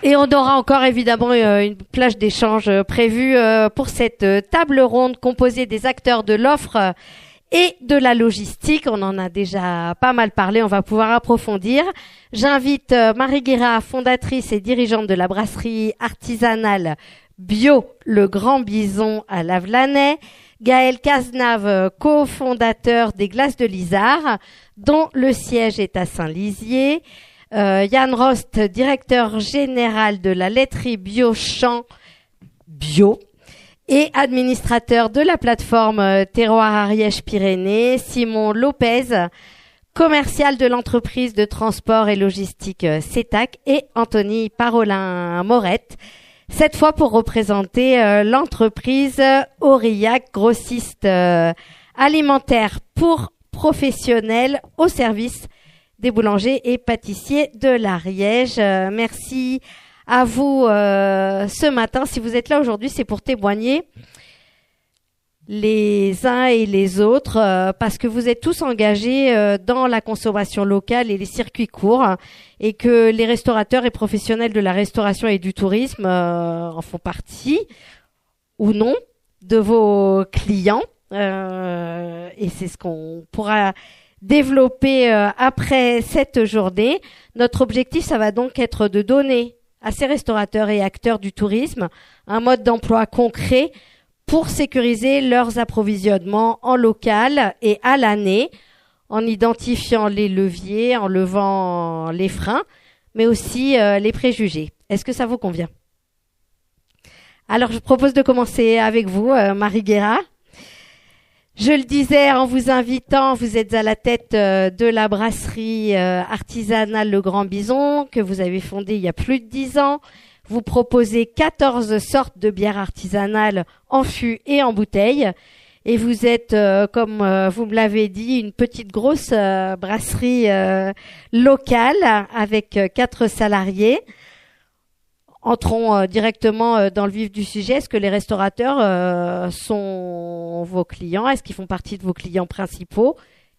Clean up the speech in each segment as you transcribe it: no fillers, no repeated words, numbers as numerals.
Et on aura encore évidemment une plage d'échange prévue pour cette table ronde composée des acteurs de l'offre et de la logistique. On en a déjà pas mal parlé, on va pouvoir approfondir. J'invite Marie Guéra, fondatrice et dirigeante de la brasserie artisanale bio Le Grand Bison à Lavelanet, Gaël Cazenave, cofondateur des Glaces de l'Isard, dont le siège est à Saint-Lizier, Yann Rost, directeur général de la laiterie Bio-Champ Bio et administrateur de la plateforme Terroir Ariège-Pyrénées, Simon Lopez, commercial de l'entreprise de transport et logistique CETAC, et Anthony Parolin-Morette, cette fois pour représenter l'entreprise Aurillac, grossiste alimentaire pour professionnels au service des boulangers et pâtissiers de l'Ariège. Merci à vous ce matin. Si vous êtes là aujourd'hui, c'est pour témoigner les uns et les autres parce que vous êtes tous engagés dans la consommation locale et les circuits courts, et que les restaurateurs et professionnels de la restauration et du tourisme en font partie ou non de vos clients, et c'est ce qu'on pourra développer après cette journée. Notre objectif, ça va donc être de donner à ces restaurateurs et acteurs du tourisme un mode d'emploi concret pour sécuriser leurs approvisionnements en local et à l'année, en identifiant les leviers, en levant les freins, mais aussi les préjugés. Est-ce que ça vous convient? Alors, je propose de commencer avec vous, Marie Guéra. Je le disais en vous invitant, vous êtes à la tête de la brasserie artisanale Le Grand Bison, que vous avez fondée il y a plus de 10 ans. Vous proposez 14 sortes de bières artisanales en fût et en bouteille. Et vous êtes, comme vous me l'avez dit, une petite grosse brasserie locale avec 4 salariés. Entrons directement dans le vif du sujet. Est-ce que les restaurateurs sont vos clients? Est-ce qu'ils font partie de vos clients principaux?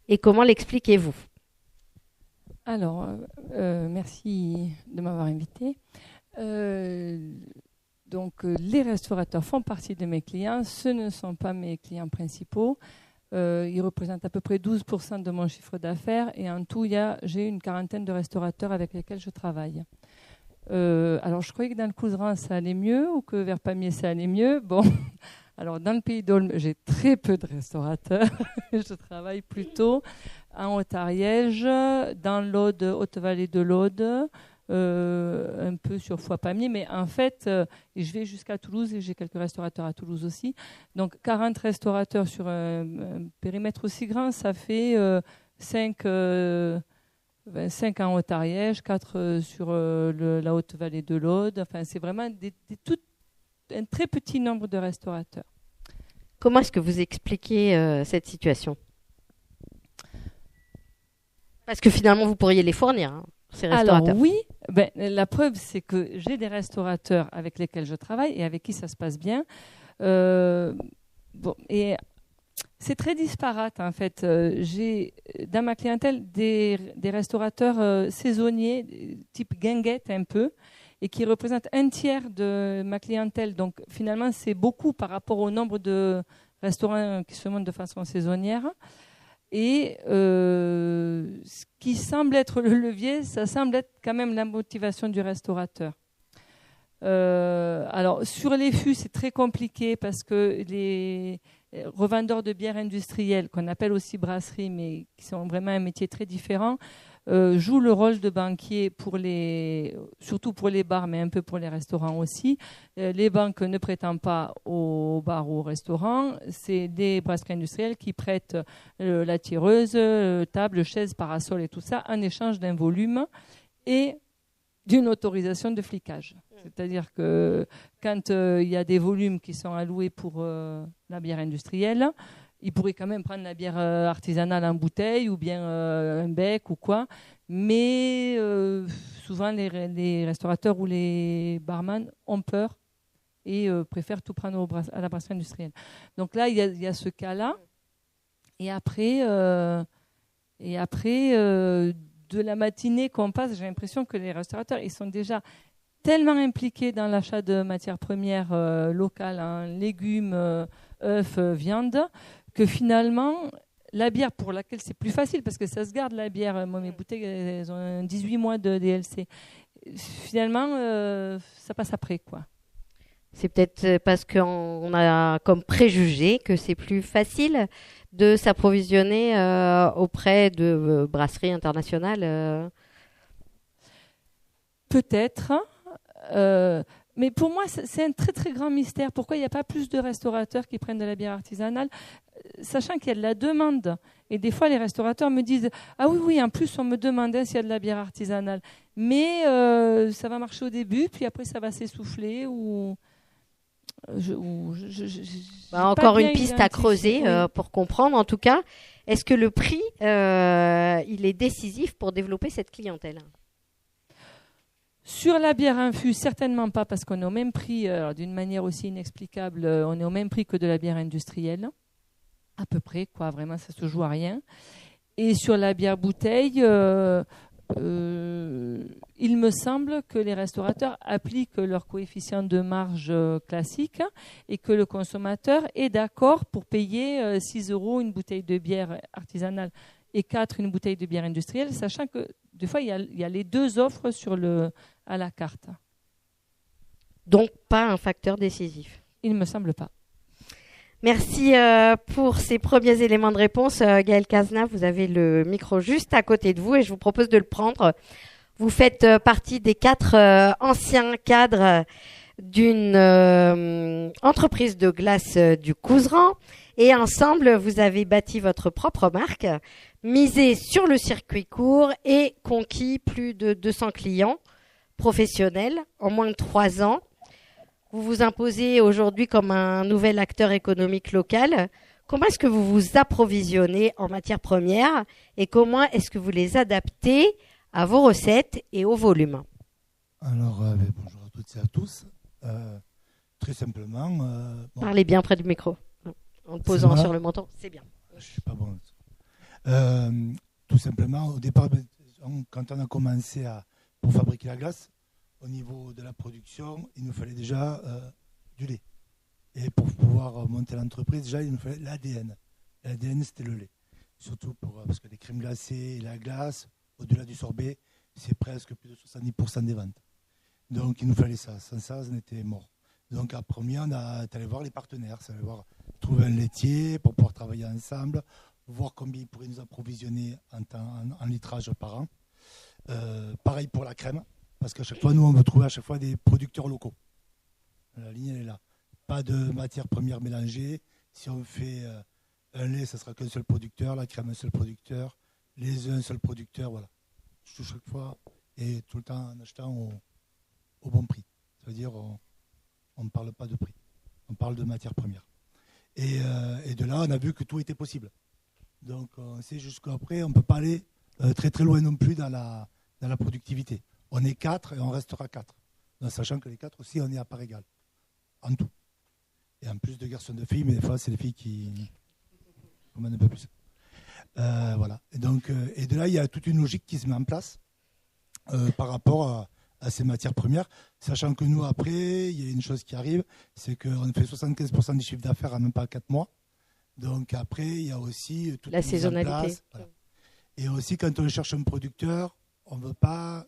Et comment l'expliquez-vous? Alors, merci de m'avoir invité. Donc, les restaurateurs font partie de mes clients. Ce ne sont pas mes clients principaux. Ils représentent à peu près 12% de mon chiffre d'affaires. Et en tout, j'ai une quarantaine de restaurateurs avec lesquels je travaille. Alors, je croyais que dans le Couserans, ça allait mieux, ou que vers Pamiers, ça allait mieux. Bon, alors dans le Pays d'Aulne, j'ai très peu de restaurateurs. Je travaille plutôt en Haute-Ariège, dans l'Aude, Haute-Vallée de l'Aude, un peu sur Foix-Pamiers. Mais en fait, je vais jusqu'à Toulouse et j'ai quelques restaurateurs à Toulouse aussi. Donc, 40 restaurateurs sur un périmètre aussi grand, ça fait 5 en Haute-Ariège, 4 sur la Haute-Vallée de l'Aude. Enfin, c'est vraiment un très petit nombre de restaurateurs. Comment est-ce que vous expliquez cette situation? Parce que finalement, vous pourriez les fournir, hein, ces restaurateurs. Alors oui, la preuve, c'est que j'ai des restaurateurs avec lesquels je travaille et avec qui ça se passe bien. Et c'est très disparate en fait. J'ai dans ma clientèle des restaurateurs saisonniers, type guinguette un peu, et qui représentent un tiers de ma clientèle. Donc finalement, c'est beaucoup par rapport au nombre de restaurants qui se montent de façon saisonnière. Et ce qui semble être le levier, ça semble être quand même la motivation du restaurateur. Alors sur les fûts, c'est très compliqué parce que les revendeurs de bières industrielles, qu'on appelle aussi brasseries, mais qui sont vraiment un métier très différent, jouent le rôle de banquier surtout pour les bars, mais un peu pour les restaurants aussi. Les banques ne prétendent pas aux bars ou aux restaurants. C'est des brasseries industrielles qui prêtent la tireuse, table, chaise, parasol et tout ça en échange d'un volume et d'une autorisation de flicage. C'est-à-dire que quand il y a des volumes qui sont alloués pour la bière industrielle, ils pourraient quand même prendre la bière artisanale en bouteille ou bien un bec ou quoi. Mais souvent, les restaurateurs ou les barman ont peur et préfèrent tout prendre à la brasserie industrielle. Donc là, il y a ce cas-là. Et après, de la matinée qu'on passe, j'ai l'impression que les restaurateurs, ils sont déjà tellement impliqués dans l'achat de matières premières locales, hein, légumes, œufs, viande, que finalement, la bière, pour laquelle c'est plus facile, parce que ça se garde la bière, moi mes bouteilles, elles ont 18 mois de DLC. Finalement, ça passe après, quoi. C'est peut-être parce qu'on a comme préjugé que c'est plus facile de s'approvisionner auprès de brasseries internationales. Peut-être. Mais pour moi, c'est un très très grand mystère. Pourquoi il n'y a pas plus de restaurateurs qui prennent de la bière artisanale, sachant qu'il y a de la demande. Et des fois, les restaurateurs me disent « Ah oui, oui, en plus, on me demandait s'il y a de la bière artisanale. » Mais ça va marcher au début, puis après, ça va s'essouffler ou... Encore une piste à creuser pour comprendre. En tout cas, est-ce que le prix, il est décisif pour développer cette clientèle? Sur la bière infuse, certainement pas, parce qu'on est au même prix, d'une manière aussi inexplicable, on est au même prix que de la bière industrielle, à peu près, quoi. Vraiment, ça se joue à rien. Et sur la bière bouteille, il me semble que les restaurateurs appliquent leur coefficient de marge classique et que le consommateur est d'accord pour payer 6 € une bouteille de bière artisanale et 4 une bouteille de bière industrielle, sachant que des fois, il y a les deux offres à la carte. Donc, pas un facteur décisif. Il ne me semble pas. Merci pour ces premiers éléments de réponse. Gaëlle Cazenave, vous avez le micro juste à côté de vous et je vous propose de le prendre. Vous faites partie des 4 anciens cadres d'une entreprise de glace du Couserans et ensemble, vous avez bâti votre propre marque, misé sur le circuit court et conquis plus de 200 clients professionnels en moins de 3 ans. Vous vous imposez aujourd'hui comme un nouvel acteur économique local. Comment est-ce que vous vous approvisionnez en matières premières et comment est-ce que vous les adaptez à vos recettes et au volume? Alors, bonjour à toutes et à tous. Très simplement... Parlez bien près du micro, en le posant sur le menton, c'est bien. Je ne suis pas bon. Tout simplement, au départ, quand on a commencé pour fabriquer la glace, au niveau de la production, il nous fallait déjà du lait. Et pour pouvoir monter l'entreprise, déjà, il nous fallait l'ADN. L'ADN, c'était le lait. Surtout parce que les crèmes glacées et la glace, au-delà du sorbet, c'est presque plus de 70% des ventes. Donc, il nous fallait ça. Sans ça, on était mort. Donc, à premier, on est allé voir les partenaires. Ça allait trouver un laitier pour pouvoir travailler ensemble, voir combien ils pourraient nous approvisionner en litrage par an. Pareil pour la crème. Parce qu'à chaque fois, nous, on veut trouver à chaque fois des producteurs locaux. La ligne, elle est là. Pas de matières premières mélangées. Si on fait un lait, ça sera qu'un seul producteur. La crème, un seul producteur. Les œufs, un seul producteur. Voilà. Chaque fois. Et tout le temps en achetant au bon prix. Ça veut dire, on ne parle pas de prix. On parle de matières premières. Et de là, on a vu que tout était possible. Donc, on sait jusqu'après, on ne peut pas aller très très loin non plus dans la productivité. On est 4 et on restera 4. Donc, sachant que les 4 aussi, on est à part égale. En tout. Et en plus de garçons de filles, mais des fois, c'est les filles qui commandent un peu plus. Voilà. Et donc, et de là, il y a toute une logique qui se met en place par rapport à ces matières premières. Sachant que nous, après, il y a une chose qui arrive, c'est qu'on fait 75% du chiffre d'affaires en même pas 4 mois. Donc, après, il y a aussi toute la saisonnalité. Voilà. Et aussi, quand on cherche un producteur, on ne veut pas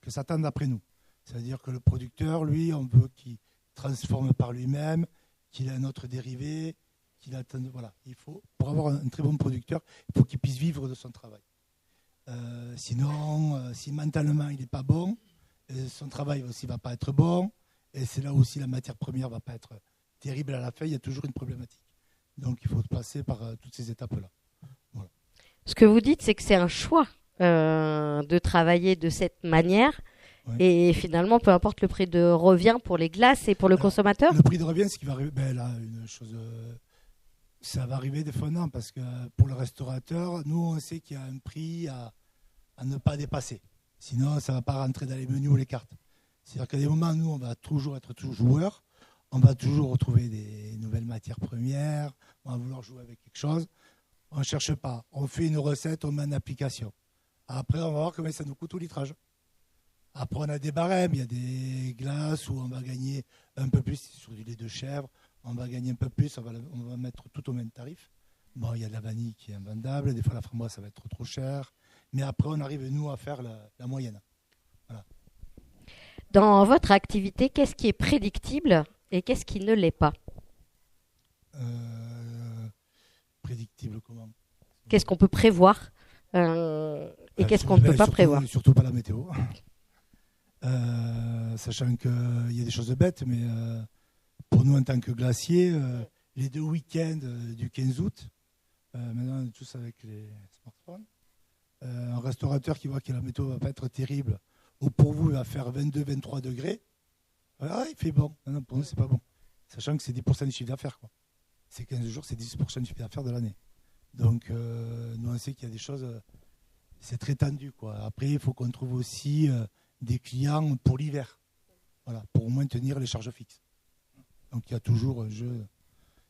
que ça tende après nous. C'est-à-dire que le producteur, lui, on veut qu'il transforme par lui-même, qu'il ait un autre dérivé, qu'il attende. Voilà. Pour avoir un très bon producteur, il faut qu'il puisse vivre de son travail. Sinon, si mentalement il n'est pas bon, son travail aussi ne va pas être bon, et c'est là aussi la matière première ne va pas être terrible à la fin, il y a toujours une problématique. Donc il faut passer par toutes ces étapes-là. Voilà. Ce que vous dites, c'est que c'est un choix de travailler de cette manière. Oui. Et finalement, peu importe le prix de revient pour les glaces et pour le consommateur. Le prix de revient, ce qui va arriver, là, une chose, ça va arriver des fois non, parce que pour le restaurateur, nous, on sait qu'il y a un prix à ne pas dépasser. Sinon, ça ne va pas rentrer dans les menus ou les cartes. C'est-à-dire qu'à des moments, nous, on va toujours être joueurs, on va toujours retrouver des nouvelles matières premières, on va vouloir jouer avec quelque chose. On ne cherche pas, on fait une recette, on met en application. Après, on va voir combien ça nous coûte au litrage. Après, on a des barèmes, il y a des glaces où on va gagner un peu plus sur du lait de chèvre, on va gagner un peu plus, on va mettre tout au même tarif. Bon, il y a de la vanille qui est invendable, des fois la framboise ça va être trop cher, mais après on arrive nous à faire la moyenne. Voilà. Dans votre activité, qu'est-ce qui est prédictible et qu'est-ce qui ne l'est pas? Prédictible comment? Qu'est-ce qu'on peut prévoir et qu'est-ce qu'on ne peut pas prévoir? Surtout pas la météo. Sachant qu'il y a des choses bêtes, mais pour nous en tant que glacier, les 2 week-ends du 15 août, maintenant on est tous avec les smartphones, un restaurateur qui voit que la météo va pas être terrible, ou pour vous il va faire 22-23 degrés, voilà, il fait bon. Non, pour nous c'est pas bon. Sachant que c'est 10% du chiffre d'affaires, quoi. C'est 15 jours, c'est 10% du chiffre d'affaires de l'année. Donc nous on sait qu'il y a des choses, c'est très tendu, quoi. Après il faut qu'on trouve aussi des clients pour l'hiver, voilà, pour au moins tenir les charges fixes. Donc il y a toujours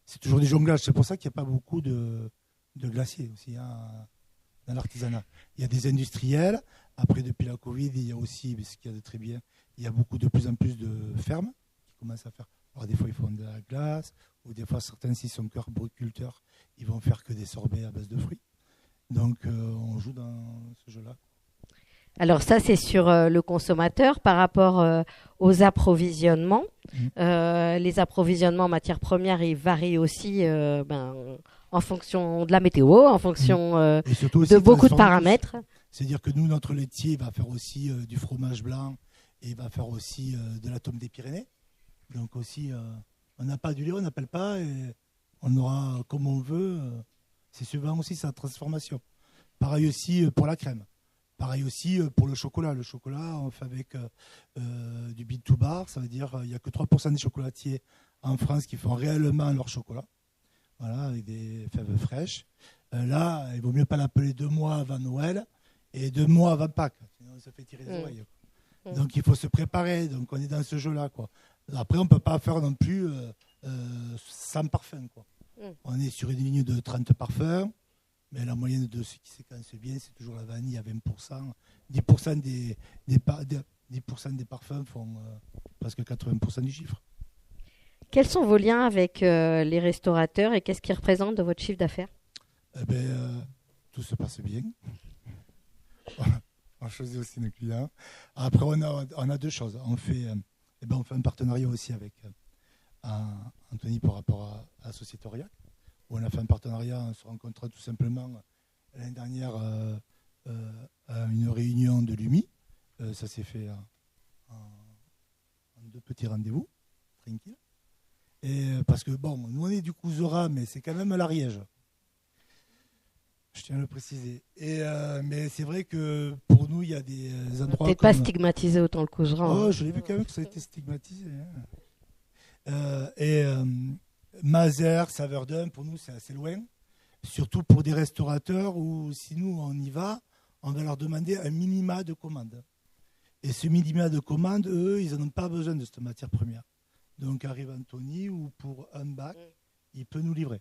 c'est toujours des jonglages. C'est pour ça qu'il n'y a pas beaucoup de glaciers aussi dans l'artisanat. Il y a des industriels. Après, depuis la Covid, il y a aussi, ce qu'il y a de très bien, il y a de plus en plus de fermes qui commencent à faire. Alors des fois, ils font de la glace, ou des fois, certains, s'ils sont arboriculteurs, ils vont faire que des sorbets à base de fruits. Donc on joue dans ce jeu-là. Alors ça, c'est sur le consommateur par rapport aux approvisionnements. Les approvisionnements en matières premières, ils varient aussi en fonction de la météo, en fonction de beaucoup de paramètres. C'est-à-dire que nous, notre laitier va faire aussi du fromage blanc et il va faire aussi de la tome des Pyrénées. Donc aussi, on n'a pas du lait, on n'appelle pas et on aura comme on veut. C'est suivant aussi sa transformation. Pareil aussi pour la crème. Pareil aussi pour le chocolat. Le chocolat, on fait avec du bean to bar. Ça veut dire qu'il n'y a que 3% des chocolatiers en France qui font réellement leur chocolat. Voilà, avec des fèves fraîches. Là, il vaut mieux pas l'appeler 2 mois avant Noël et 2 mois avant Pâques. Sinon, on se fait tirer les oreilles. Donc, il faut se préparer. Donc, on est dans ce jeu-là, quoi. Après, on ne peut pas faire non plus 100 parfums, quoi. On est sur une ligne de 30 parfums. Mais la moyenne de ce qui séquence bien, c'est toujours la vanille à 20%. 10% des parfums font presque 80% du chiffre. Quels sont vos liens avec les restaurateurs et qu'est-ce qu'ils représentent de votre chiffre d'affaires? Tout se passe bien. On choisit aussi nos clients. Après, on a 2 choses. On fait un partenariat aussi avec Anthony par rapport à la société Aurillac. On a fait un partenariat, on se rencontra tout simplement l'année dernière à une réunion de l'UMI. Ça s'est fait en 2 petits rendez-vous, tranquille. Et parce que nous on est du Couserans, mais c'est quand même à l'Ariège. Je tiens à le préciser. Mais c'est vrai que pour nous, il y a des endroits. Peut-être pas stigmatisé autant le Couserans. Oh, je l'ai vu quand même que ça a été stigmatisé. Mazères, Saverdun, pour nous c'est assez loin, surtout pour des restaurateurs où si nous on y va, on va leur demander un minima de commande. Et ce minima de commande, eux, ils n'en ont pas besoin de cette matière première. Donc arrive Anthony où pour un bac, il peut nous livrer.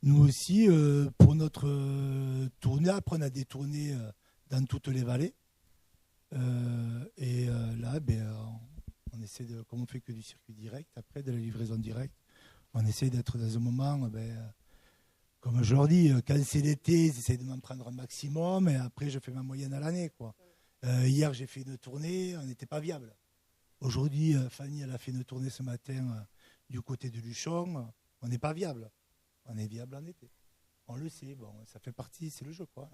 Nous aussi, pour notre tournée, après on a des tournées dans toutes les vallées. Là, on essaie de, comme on fait que du circuit direct, après de la livraison directe, on essaie d'être dans un moment, comme je leur dis, quand c'est l'été, j'essaie de m'en prendre un maximum et après je fais ma moyenne à l'année, quoi. Hier j'ai fait une tournée, on n'était pas viable. Aujourd'hui, Fanny elle a fait une tournée ce matin du côté de Luchon, on n'est pas viable. On est viable en été. On le sait, ça fait partie, c'est le jeu, quoi.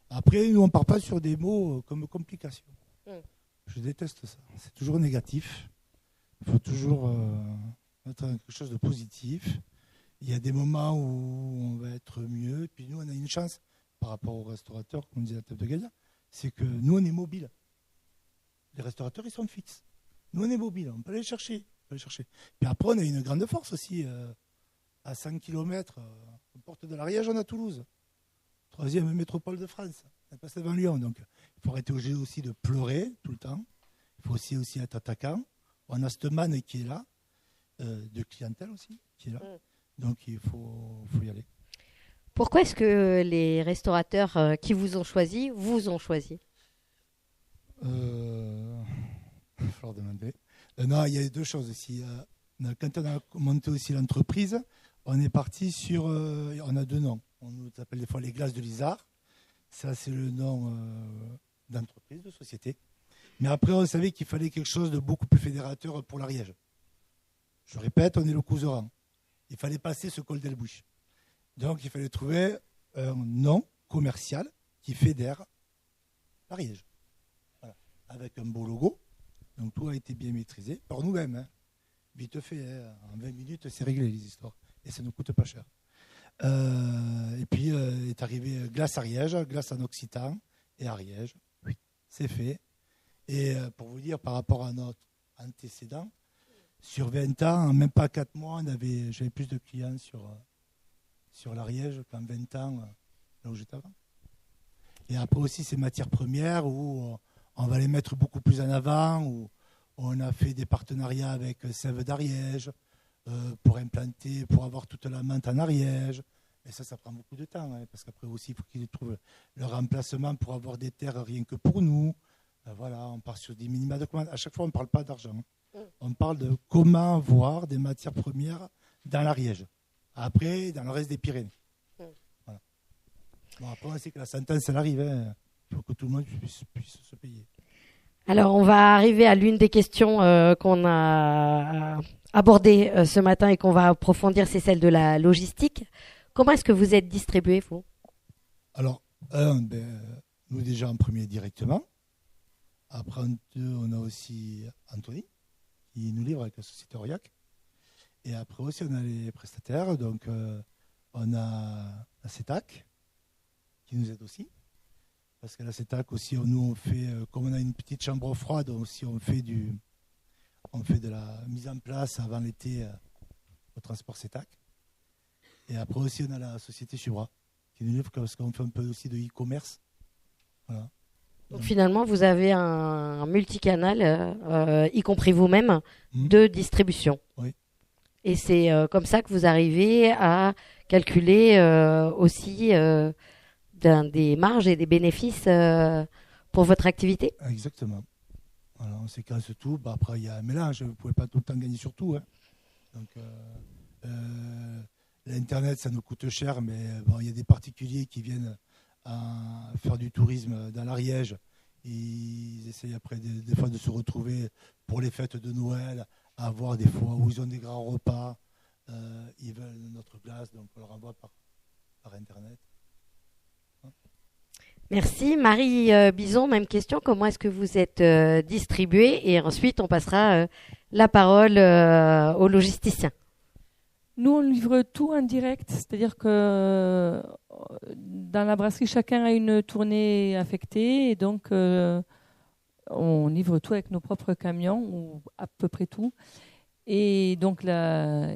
Après, nous on ne part pas sur des mots comme complication. Je déteste ça, c'est toujours négatif. Il faut toujours mettre quelque chose de positif. Il y a des moments où on va être mieux. Puis nous, on a une chance par rapport aux restaurateurs, comme on disait à la table de Galia, c'est que nous, on est mobile. Les restaurateurs, ils sont fixes. Nous, on est mobile, on peut aller chercher. Puis après, on a une grande force aussi. À 100 km, aux portes de l'Ariège, on a Toulouse. 3e métropole de France. On est passé devant Lyon. Donc, il faut arrêter aussi de pleurer tout le temps. Il faut aussi être attaquant. On a cette manne qui est là, de clientèle aussi, qui est là. Donc, il faut y aller. Pourquoi est-ce que les restaurateurs qui vous ont choisi falloir demander. Non, il y a deux choses aussi. Quand on a monté aussi l'entreprise, on est parti sur... on a deux noms. On nous appelle des fois les glaces de Lizard. Ça, c'est le nom d'entreprise, de société. Mais après, on savait qu'il fallait quelque chose de beaucoup plus fédérateur pour l'Ariège. Je répète, on est le couseran. Il fallait passer ce col d'Elbouche. Donc, il fallait trouver un nom commercial qui fédère l'Ariège. Voilà. Avec un beau logo. Donc, tout a été bien maîtrisé par nous-mêmes. Hein. Vite fait, hein. En 20 minutes, c'est réglé les histoires. Et ça ne nous coûte pas cher. Et puis, est arrivé Glace Ariège, Glace en Occitan et Ariège. Oui, c'est fait. Et pour vous dire, par rapport à notre antécédent, sur 20 ans, en même pas 4 mois, j'avais plus de clients sur l'Ariège qu'en 20 ans, là où j'étais avant. Et après aussi, ces matières premières où on va les mettre beaucoup plus en avant, où on a fait des partenariats avec Sèvres d'Ariège pour implanter, pour avoir toute la menthe en Ariège. Et ça prend beaucoup de temps, hein, parce qu'après aussi, il faut qu'ils trouvent leur emplacement pour avoir des terres rien que pour nous. Voilà, on part sur des minima de commandes. À chaque fois, on ne parle pas d'argent. On parle de comment avoir des matières premières dans l'Ariège. Après, dans le reste des Pyrénées. Voilà. Bon, après, on sait que la sentence, elle arrive. Hein. Il faut que tout le monde puisse se payer. Alors, on va arriver à l'une des questions qu'on a abordées ce matin et qu'on va approfondir, c'est celle de la logistique. Comment est-ce que vous êtes distribué, vous ? Alors, nous déjà en premier directement. Après, on a aussi Anthony, qui nous livre avec la société Aurillac. Et après aussi, on a les prestataires. Donc, on a la CETAC, qui nous aide aussi. Parce que la CETAC aussi, nous, on fait, comme on a une petite chambre froide, aussi, on fait de la mise en place avant l'été au transport CETAC. Et après aussi, on a la société Subra, qui nous livre parce qu'on fait un peu aussi de e-commerce. Voilà. Donc finalement, vous avez un multicanal, y compris vous-même, de distribution. Oui. Et c'est comme ça que vous arrivez à calculer aussi des marges et des bénéfices pour votre activité ? Exactement. Voilà, on séquence tout. Après, il y a un mélange. Vous ne pouvez pas tout le temps gagner sur tout. Hein. Donc, l'Internet, ça nous coûte cher, mais bon, il y a des particuliers qui viennent à faire du tourisme dans l'Ariège. Ils essayent après des fois de se retrouver pour les fêtes de Noël, à avoir des fois où ils ont des grands repas. Ils veulent notre glace, donc on leur envoie par Internet. Merci. Marie Bison, même question. Comment est-ce que vous êtes distribué ? Et ensuite, on passera la parole aux logisticiens. Nous, on livre tout en direct, c'est-à-dire que dans la brasserie, chacun a une tournée affectée et donc on livre tout avec nos propres camions, ou à peu près tout. Et donc là,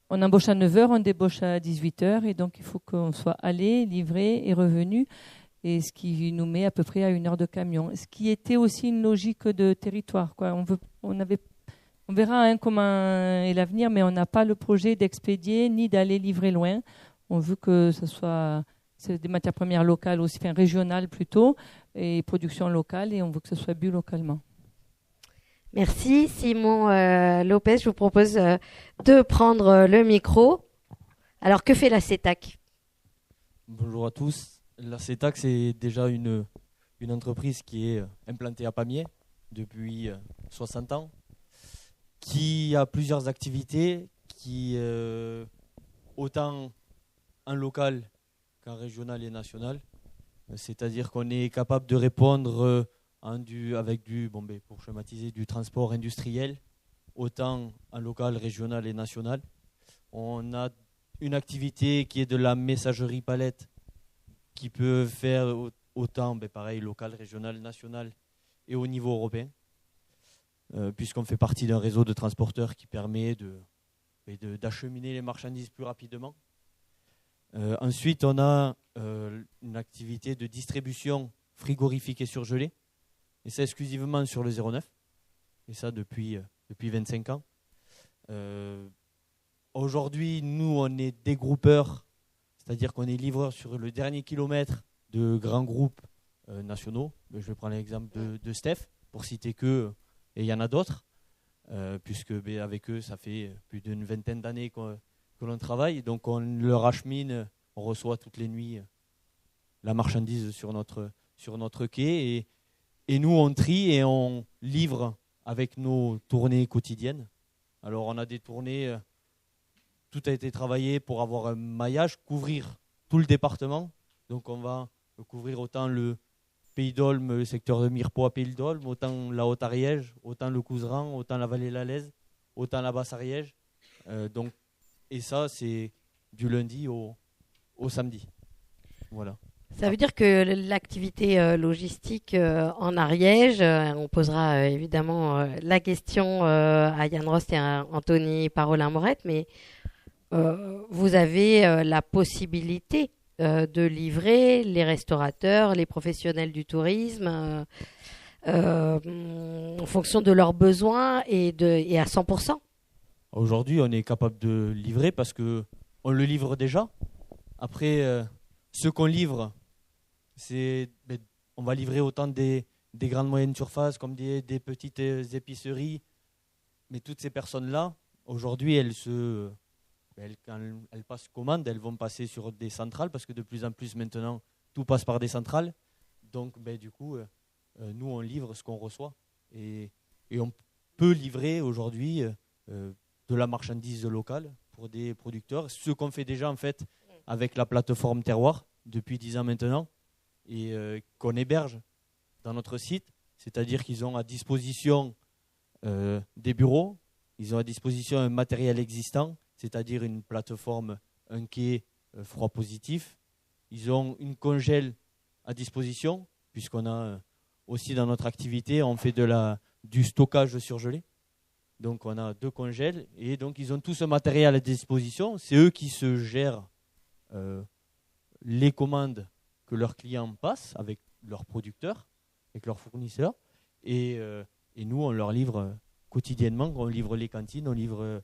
on embauche à 9h, on débauche à 18h et donc il faut qu'on soit allé, livré et revenu. Et ce qui nous met à peu près à 1 heure de camion. Ce qui était aussi une logique de territoire, quoi. On verra comment est l'avenir, mais on n'a pas le projet d'expédier ni d'aller livrer loin. On veut que c'est des matières premières locales aussi, enfin régionales plutôt, et production locale, et on veut que ce soit bu localement. Merci. Simon Lopez, je vous propose de prendre le micro. Alors, que fait la CETAC ? Bonjour à tous. La CETAC, c'est déjà une entreprise qui est implantée à Pamiers depuis 60 ans, qui a plusieurs activités, qui autant en local qu'en régional et national. C'est-à-dire qu'on est capable de répondre avec pour schématiser, du transport industriel, autant en local, régional et national. On a une activité qui est de la messagerie palette, qui peut faire autant, pareil, local, régional, national et au niveau européen, puisqu'on fait partie d'un réseau de transporteurs qui permet d'acheminer les marchandises plus rapidement. Ensuite, on a une activité de distribution frigorifique et surgelée, et ça exclusivement sur le 09, et ça depuis 25 ans. Aujourd'hui, nous, on est dégroupeurs, c'est-à-dire qu'on est livreur sur le dernier kilomètre de grands groupes nationaux. Je vais prendre l'exemple de Steph, pour citer que Et il y en a d'autres, puisque avec eux, ça fait plus d'une vingtaine d'années que l'on travaille. Donc on leur achemine, on reçoit toutes les nuits la marchandise sur notre quai. Et nous, on trie et on livre avec nos tournées quotidiennes. Alors on a des tournées, tout a été travaillé pour avoir un maillage, couvrir tout le département. Donc on va couvrir autant le Pays d'Olme, le secteur de Mirepoix, Pays d'Olme, autant la Haute-Ariège, autant le Couserans, autant la vallée de la Lèze, autant la Basse-Ariège. Et ça, c'est du lundi au samedi. Voilà. Ça veut dire que l'activité logistique en Ariège, on posera évidemment la question à Yann Rost et à Anthony Parolin-Morette, mais vous avez la possibilité de livrer les restaurateurs, les professionnels du tourisme en fonction de leurs besoins et à 100%. Aujourd'hui, on est capable de livrer parce qu'on le livre déjà. Après, ce qu'on livre, on va livrer autant des grandes moyennes surfaces comme des petites épiceries. Mais toutes ces personnes-là, aujourd'hui, quand elles passent commande, elles vont passer sur des centrales parce que de plus en plus maintenant, tout passe par des centrales. Donc, du coup, nous, on livre ce qu'on reçoit. Et on peut livrer aujourd'hui de la marchandise locale pour des producteurs. Ce qu'on fait déjà, en fait, avec la plateforme Terroir depuis 10 ans maintenant et qu'on héberge dans notre site. C'est-à-dire qu'ils ont à disposition des bureaux, ils ont à disposition un matériel existant, c'est-à-dire une plateforme, un quai froid positif. Ils ont une congèle à disposition, puisqu'on a aussi dans notre activité, on fait du stockage surgelé. Donc on a 2 congèles, et donc ils ont tout ce matériel à disposition. C'est eux qui se gèrent les commandes que leurs clients passent avec leurs producteurs, avec leurs fournisseurs. Et nous, on leur livre quotidiennement, on livre les cantines, on livre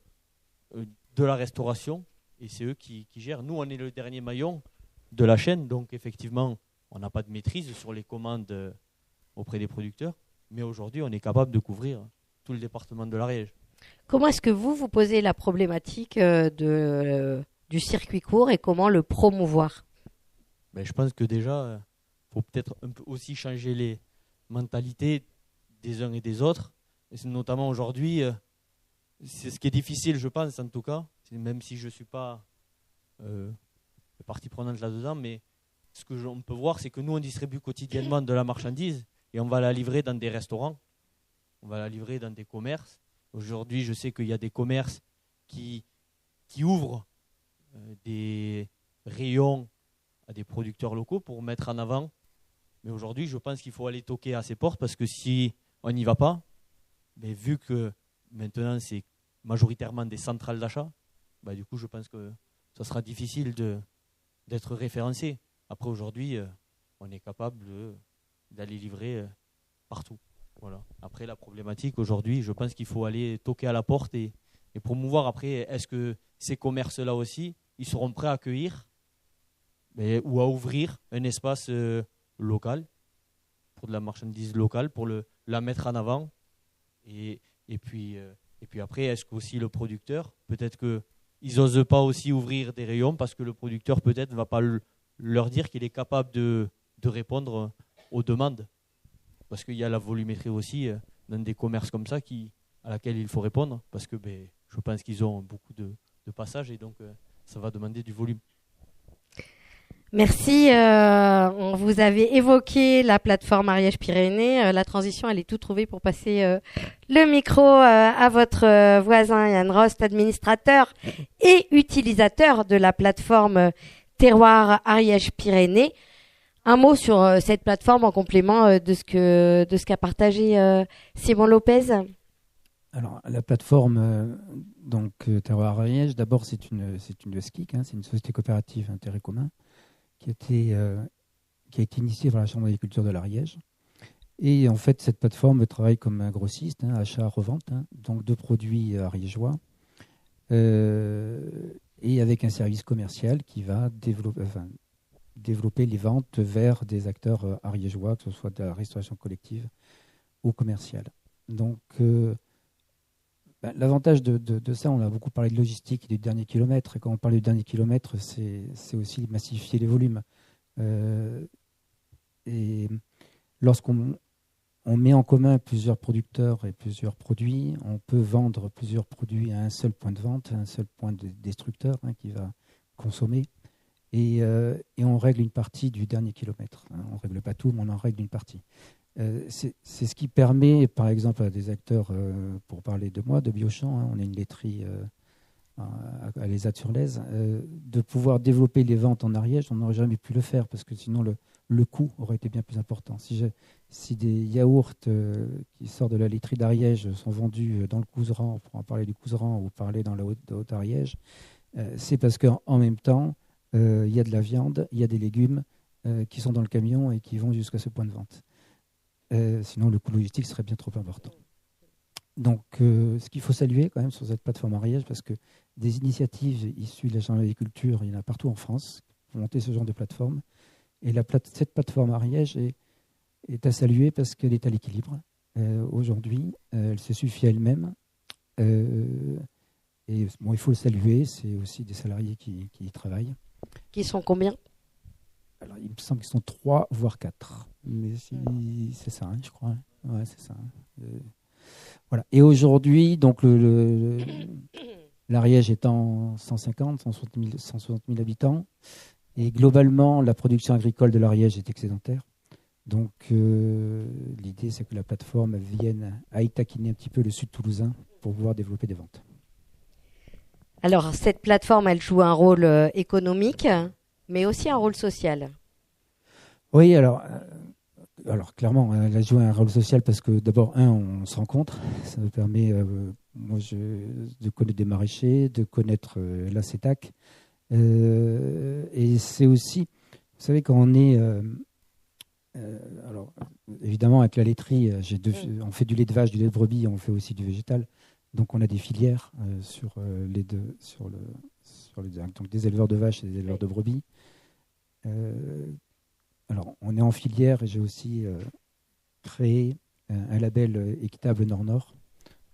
de la restauration, et c'est eux qui gèrent. Nous, on est le dernier maillon de la chaîne, donc effectivement, on n'a pas de maîtrise sur les commandes auprès des producteurs, mais aujourd'hui, on est capable de couvrir tout le département de l'Ariège. Comment est-ce que vous posez la problématique du circuit court et comment le promouvoir ? Je pense que déjà, il faut peut-être un peu aussi changer les mentalités des uns et des autres, et notamment aujourd'hui. C'est ce qui est difficile, je pense, en tout cas, même si je ne suis pas partie prenante là-dedans, mais ce que on peut voir, c'est que nous, on distribue quotidiennement de la marchandise et on va la livrer dans des restaurants, on va la livrer dans des commerces. Aujourd'hui, je sais qu'il y a des commerces qui ouvrent des rayons à des producteurs locaux pour mettre en avant. Mais aujourd'hui, je pense qu'il faut aller toquer à ces portes parce que si on n'y va pas, vu que maintenant, c'est majoritairement des centrales d'achat, du coup, je pense que ça sera difficile d'être référencé. Après, aujourd'hui, on est capable d'aller livrer partout. Voilà. Après, la problématique, aujourd'hui, je pense qu'il faut aller toquer à la porte et promouvoir. Après, est-ce que ces commerces-là aussi, ils seront prêts à accueillir ou à ouvrir un espace local pour de la marchandise locale, pour la mettre en avant et puis après, est-ce qu'aussi le producteur, peut-être qu'ils n'osent pas aussi ouvrir des rayons parce que le producteur peut-être ne va pas leur dire qu'il est capable de répondre aux demandes. Parce qu'il y a la volumétrie aussi dans des commerces comme ça à laquelle il faut répondre parce que je pense qu'ils ont beaucoup de passages et donc ça va demander du volume. Merci. Vous avez évoqué la plateforme Ariège-Pyrénées. La transition, elle est toute trouvée pour passer le micro à votre voisin Yann Rost, administrateur et utilisateur de la plateforme Terroir Ariège-Pyrénées. Un mot sur cette plateforme en complément de ce qu'a partagé Simon Lopez. Alors, la plateforme Terroir Ariège, d'abord, c'est une SKIC, c'est une société coopérative intérêt commun qui a été initiée par la Chambre d'agriculture de l'Ariège. Et en fait, cette plateforme travaille comme un grossiste, achat-revente, donc de produits ariégeois, et avec un service commercial qui va développer les ventes vers des acteurs ariégeois, que ce soit de la restauration collective ou commerciale. Donc, l'avantage de ça, on a beaucoup parlé de logistique et du dernier kilomètre. Et quand on parle du dernier kilomètre, c'est aussi massifier les volumes. Et lorsqu'on met en commun plusieurs producteurs et plusieurs produits, on peut vendre plusieurs produits à un seul point de vente, à un seul point de destructeur qui va consommer. Et on règle une partie du dernier kilomètre. On ne règle pas tout, mais on en règle une partie. C'est ce qui permet, par exemple, à des acteurs, pour parler de moi, de Biochamp, on est une laiterie à l'Ezat-sur-Lèze, de pouvoir développer les ventes en Ariège, on n'aurait jamais pu le faire, parce que sinon le coût aurait été bien plus important. Si des yaourts qui sortent de la laiterie d'Ariège sont vendus dans le Couserans, pour en parler du Couserans ou parler dans la Haute-Ariège, c'est parce qu'en même temps, il y a de la viande, il y a des légumes qui sont dans le camion et qui vont jusqu'à ce point de vente. Sinon, le coût logistique serait bien trop important. Donc, ce qu'il faut saluer quand même sur cette plateforme Ariège, parce que des initiatives issues de la Chambre d'agriculture, il y en a partout en France pour monter ce genre de plateforme. Et cette plateforme Ariège est à saluer parce qu'elle est à l'équilibre. Aujourd'hui, elle se suffit à elle-même. Et bon, il faut le saluer, c'est aussi des salariés qui y travaillent. Qui sont combien ? Alors, il me semble qu'ils sont 3, voire 4. Mais c'est ça, je crois. Ouais, c'est ça. Voilà. Et aujourd'hui, donc l'Ariège étant 150, 160 000 habitants, et globalement, la production agricole de l'Ariège est excédentaire. Donc, l'idée, c'est que la plateforme vienne à taquiner un petit peu le sud toulousain pour pouvoir développer des ventes. Alors, cette plateforme, elle joue un rôle économique, mais aussi un rôle social. Oui, alors clairement, elle a joué un rôle social parce que d'abord, on se rencontre. Ça me permet, de connaître des maraîchers, de connaître la CETAC. Et c'est aussi, vous savez, quand on est... alors, évidemment, avec la laiterie, on fait du lait de vache, du lait de brebis, on fait aussi du végétal. Donc, on a des filières sur les deux, donc des éleveurs de vaches et des éleveurs de brebis. Alors, on est en filière et j'ai aussi créé un label équitable Nord-Nord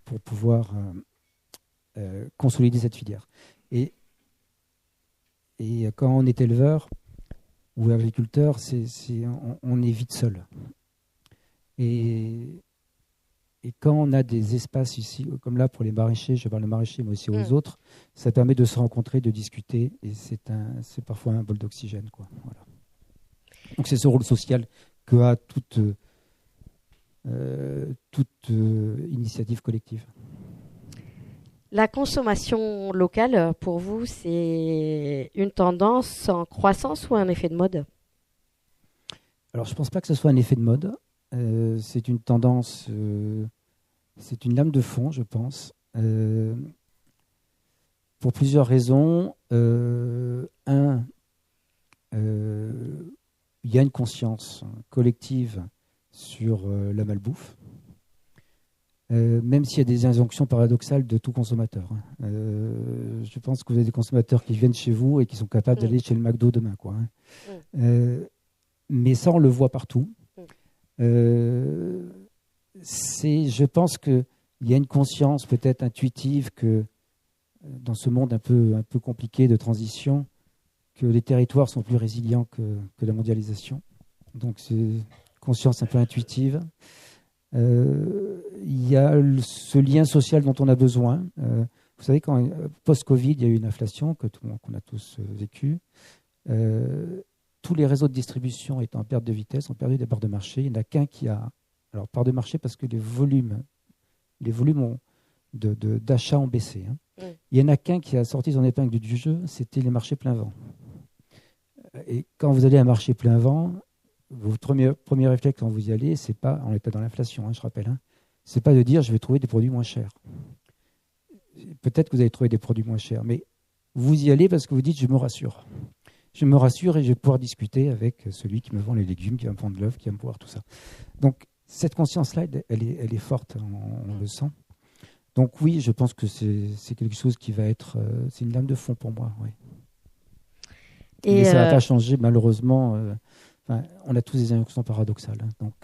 pour pouvoir consolider cette filière. Et quand on est éleveur ou agriculteur, on est vite seul. Et quand on a des espaces ici, comme là pour les maraîchers, je parle de maraîchers, mais aussi aux autres, ça permet de se rencontrer, de discuter, et c'est parfois un bol d'oxygène, quoi. Voilà. Donc c'est ce rôle social que a toute initiative collective. La consommation locale, pour vous, c'est une tendance en croissance ou un effet de mode ? Alors je ne pense pas que ce soit un effet de mode. C'est une tendance, c'est une lame de fond, je pense, pour plusieurs raisons. Il y a une conscience collective sur la malbouffe, même s'il y a des injonctions paradoxales de tout consommateur. Je pense que vous avez des consommateurs qui viennent chez vous et qui sont capables d'aller chez le McDo demain, quoi. Mais ça, on le voit partout. Je pense qu'il y a une conscience peut-être intuitive que dans ce monde un peu compliqué de transition, que les territoires sont plus résilients que la mondialisation. Donc c'est une conscience un peu intuitive. Il y a ce lien social dont on a besoin. Vous savez, quand post-Covid, il y a eu une inflation qu'on a tous vécue. Tous les réseaux de distribution étant en perte de vitesse ont perdu des parts de marché. Il n'y en a qu'un qui a... Alors, part de marché parce que les volumes d'achat ont baissé. Il n'y en a qu'un qui a sorti son épingle du jeu, c'était les marchés plein vent. Et quand vous allez à un marché plein vent, votre premier réflexe quand vous y allez, c'est pas, on n'est pas dans l'inflation, je rappelle, c'est pas de dire je vais trouver des produits moins chers. Peut-être que vous allez trouver des produits moins chers, mais vous y allez parce que vous dites je me rassure. Je me rassure et je vais pouvoir discuter avec celui qui me vend les légumes, qui va me vendre l'œuf, qui va me pouvoir tout ça. Donc cette conscience-là, elle est forte, on le sent. Donc oui, je pense que c'est quelque chose qui va être... c'est une lame de fond pour moi, oui. Mais ça ne va pas changer, malheureusement. On a tous des injonctions paradoxales. Donc,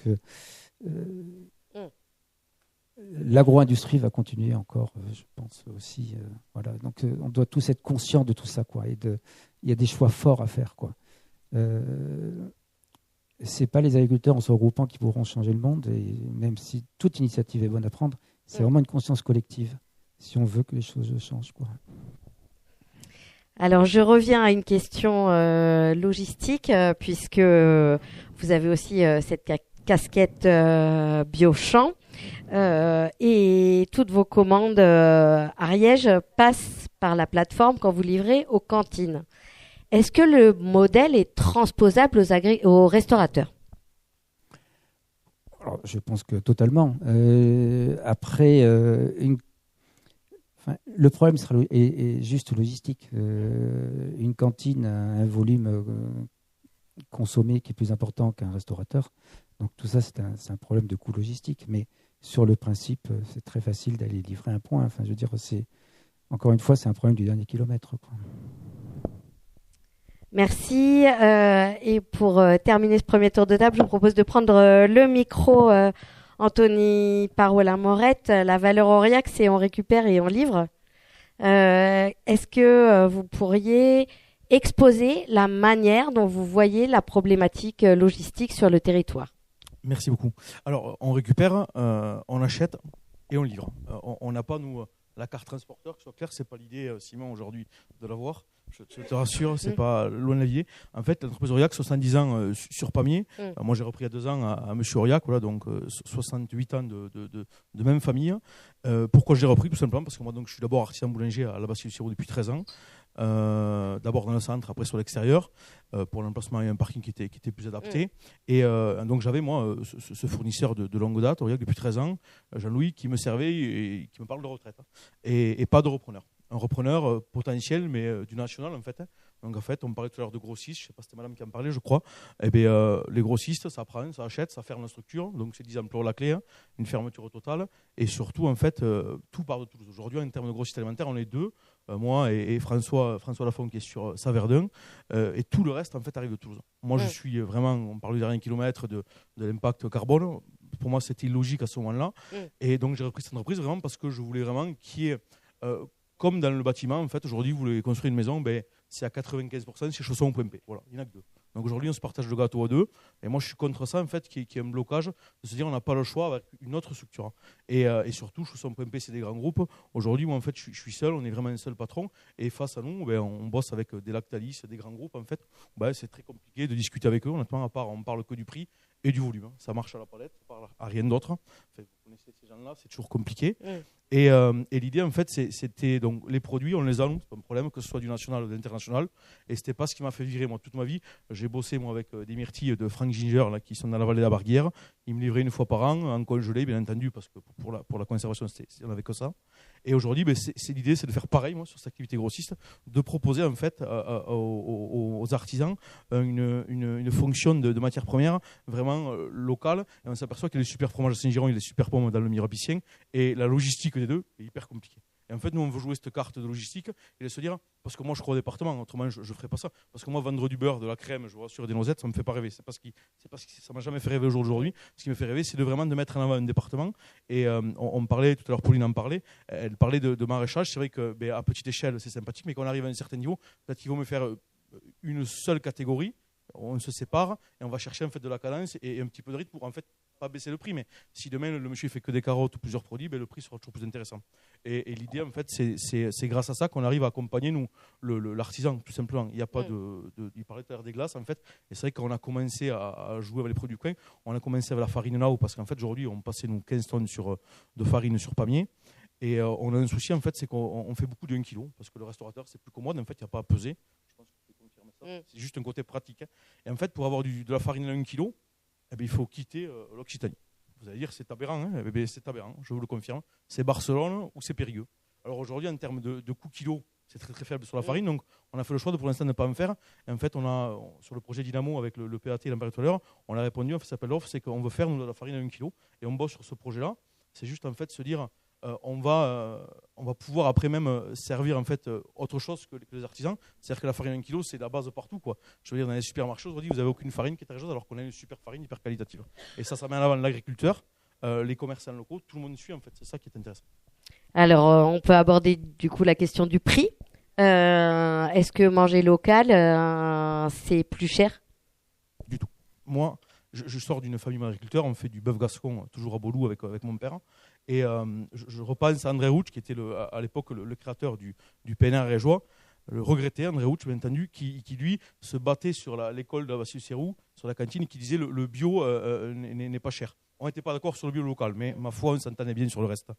l'agro-industrie va continuer encore, je pense aussi. Voilà. Donc, on doit tous être conscients de tout ça, quoi. Il y a des choix forts à faire, quoi. C'est pas les agriculteurs en se regroupant qui pourront changer le monde, et même si toute initiative est bonne à prendre, c'est vraiment une conscience collective si on veut que les choses changent, quoi. Alors, je reviens à une question logistique, puisque vous avez aussi cette casquette Biochamp, et toutes vos commandes Ariège passent par la plateforme quand vous livrez aux cantines. Est-ce que le modèle est transposable aux restaurateurs ? Alors, je pense que totalement. Après, le problème est juste logistique. Une cantine a un volume consommé qui est plus important qu'un restaurateur. Donc tout ça, c'est un problème de coût logistique. Mais sur le principe, c'est très facile d'aller livrer un point. Enfin, je veux dire, encore une fois, c'est un problème du dernier kilomètre, quoi. Merci. Et pour terminer ce premier tour de table, je vous propose de prendre le micro. Anthony Parolin-Morette, la valeur Auriac, c'est on récupère et on livre. Est-ce que vous pourriez exposer la manière dont vous voyez la problématique logistique sur le territoire ? Merci beaucoup. Alors, on récupère, on achète et on livre. On n'a pas, nous, la carte transporteur, que ce soit clair, ce n'est pas l'idée, Simon, aujourd'hui, de l'avoir. Je te rassure, c'est pas loin de l'idée. En fait, l'entreprise Auriac, 70 ans sur Pamiers. Moi, j'ai repris il y a 2 ans à monsieur Auriac, voilà, donc 68 ans de même famille. Pourquoi je l'ai repris ? Tout simplement parce que moi, donc, je suis d'abord artisan boulanger à la Bastille-du-Sirou depuis 13 ans. D'abord dans le centre, après sur l'extérieur, pour l'emplacement et un parking qui était plus adapté. Et donc j'avais moi ce fournisseur de longue date, Auriac, depuis 13 ans, Jean-Louis, qui me servait et qui me parle de retraite. Et pas de repreneur. Un repreneur potentiel, mais du national en fait. Donc en fait, on parlait tout à l'heure de grossistes, je ne sais pas si c'était madame qui en parlait, je crois. Eh bien, les grossistes, ça prend, ça achète, ça ferme la structure, donc c'est 10 emplois à la clé, une fermeture totale. Et surtout, en fait, tout part de Toulouse. Aujourd'hui, en termes de grossistes alimentaires, on est 2, moi et François Lafont qui est sur Saverdun, et tout le reste, en fait, arrive de Toulouse. Moi, je suis vraiment, on parle du dernier kilomètre de l'impact carbone. Pour moi, c'était illogique à ce moment-là. Et donc, j'ai repris cette entreprise vraiment parce que je voulais vraiment qu'il y ait... comme dans le bâtiment, en fait, aujourd'hui, vous voulez construire une maison, ben, c'est à 95% chez Chausson au Point P. Voilà, il n'y en a que 2. Donc aujourd'hui, on se partage le gâteau à 2. Et moi, je suis contre ça, en fait, qui est un blocage, de se dire on n'a pas le choix avec une autre structure. Et surtout, Chausson au Point P, c'est des grands groupes. Aujourd'hui, moi, en fait, je suis seul, on est vraiment un seul patron. Et face à nous, ben, on bosse avec des Lactalis, des grands groupes. En fait, ben, c'est très compliqué de discuter avec eux. Honnêtement, à part, on parle que du prix et du volume. Ça marche à la palette, ça parle à rien d'autre. Enfin, vous connaissez ces gens-là, c'est toujours compliqué. Et l'idée, en fait, c'était donc les produits, on les a, nous, c'est pas un problème, que ce soit du national ou de l'international. Et c'était pas ce qui m'a fait virer, moi, toute ma vie. J'ai bossé, moi, avec des myrtilles de Frank Ginger, là, qui sont dans la vallée de la Barguière. Ils me livraient 1 fois par an, en congelé, bien entendu, parce que pour la conservation, on n'avait que ça. Et aujourd'hui, ben, l'idée, c'est de faire pareil, moi, sur cette activité grossiste, de proposer, en fait, aux artisans une fonction de matière première vraiment locale. Et on s'aperçoit qu'il y a les super fromages à Saint-Giron, il y a les super pommes dans le Mirapicien. Et la logistique des deux est hyper compliquée. Et en fait, nous, on veut jouer cette carte de logistique et se dire, parce que moi, je crois au département, autrement, je ne ferai pas ça. Parce que moi, vendre du beurre, de la crème, je vous rassure, des noisettes, ça ne me fait pas rêver. C'est parce que ça ne m'a jamais fait rêver aujourd'hui. Ce qui me fait rêver, c'est vraiment de mettre en avant un département. Et on parlait, tout à l'heure, Pauline en parlait, elle parlait de maraîchage. C'est vrai qu'à petite échelle, c'est sympathique, mais quand on arrive à un certain niveau, peut-être qu'il vaut me faire une seule catégorie. On se sépare et on va chercher en fait de la cadence et un petit peu de rythme pour en fait pas baisser le prix. Mais si demain le monsieur fait que des carottes ou plusieurs produits, ben, le prix sera toujours plus intéressant. Et l'idée en fait c'est grâce à ça qu'on arrive à accompagner nous l'artisan tout simplement. Il y a pas il parlait tout à l'heure des glaces en fait. Et c'est vrai qu'on a commencé à jouer avec les produits du coin. On a commencé avec la farine Nao parce qu'en fait aujourd'hui on passait nous 15 tonnes de farine sur Pamiers. Et on a un souci en fait, c'est qu'on fait beaucoup de 1 kg parce que le restaurateur c'est plus commode. En fait il n'y a pas à peser. C'est juste un côté pratique. Et en fait, pour avoir de la farine à 1 kg, eh bien, il faut quitter l'Occitanie. Vous allez dire, c'est aberrant. Hein, eh bien, c'est aberrant, je vous le confirme. C'est Barcelone ou c'est Périgueux. Alors aujourd'hui, en termes de coût kilo, c'est très très faible sur la farine. Donc on a fait le choix de pour l'instant ne pas en faire. Et en fait, sur le projet Dynamo avec le PAT et l'Empire tout à l'heure, on a répondu, en fait, ça s'appelle l'offre, c'est qu'on veut faire nous, de la farine à 1 kg. Et on bosse sur ce projet-là. C'est juste en fait se dire... on va pouvoir après même servir en fait autre chose que les artisans. C'est-à-dire que la farine à 1 kg, c'est la base partout, quoi. Je veux dire, dans les supermarchés, aujourd'hui, vous n'avez aucune farine qui est très jolie alors qu'on a une super farine hyper qualitative. Et ça met en avant l'agriculteur, les commerçants locaux, tout le monde suit en fait, c'est ça qui est intéressant. Alors, on peut aborder du coup la question du prix. Est-ce que manger local, c'est plus cher? Du tout. Moi, je sors d'une famille d'agriculteurs, on fait du bœuf gascon, toujours à Beauloup avec mon père. Et je repense à André Rouch, qui était à l'époque le créateur du PNR régeois, le regretté André Rouch, bien entendu, qui lui se battait sur l'école de Vassiliou-Sérou, sur la cantine, et qui disait le bio n'est pas cher. On n'était pas d'accord sur le bio local, mais ma foi, on s'entendait bien sur le reste.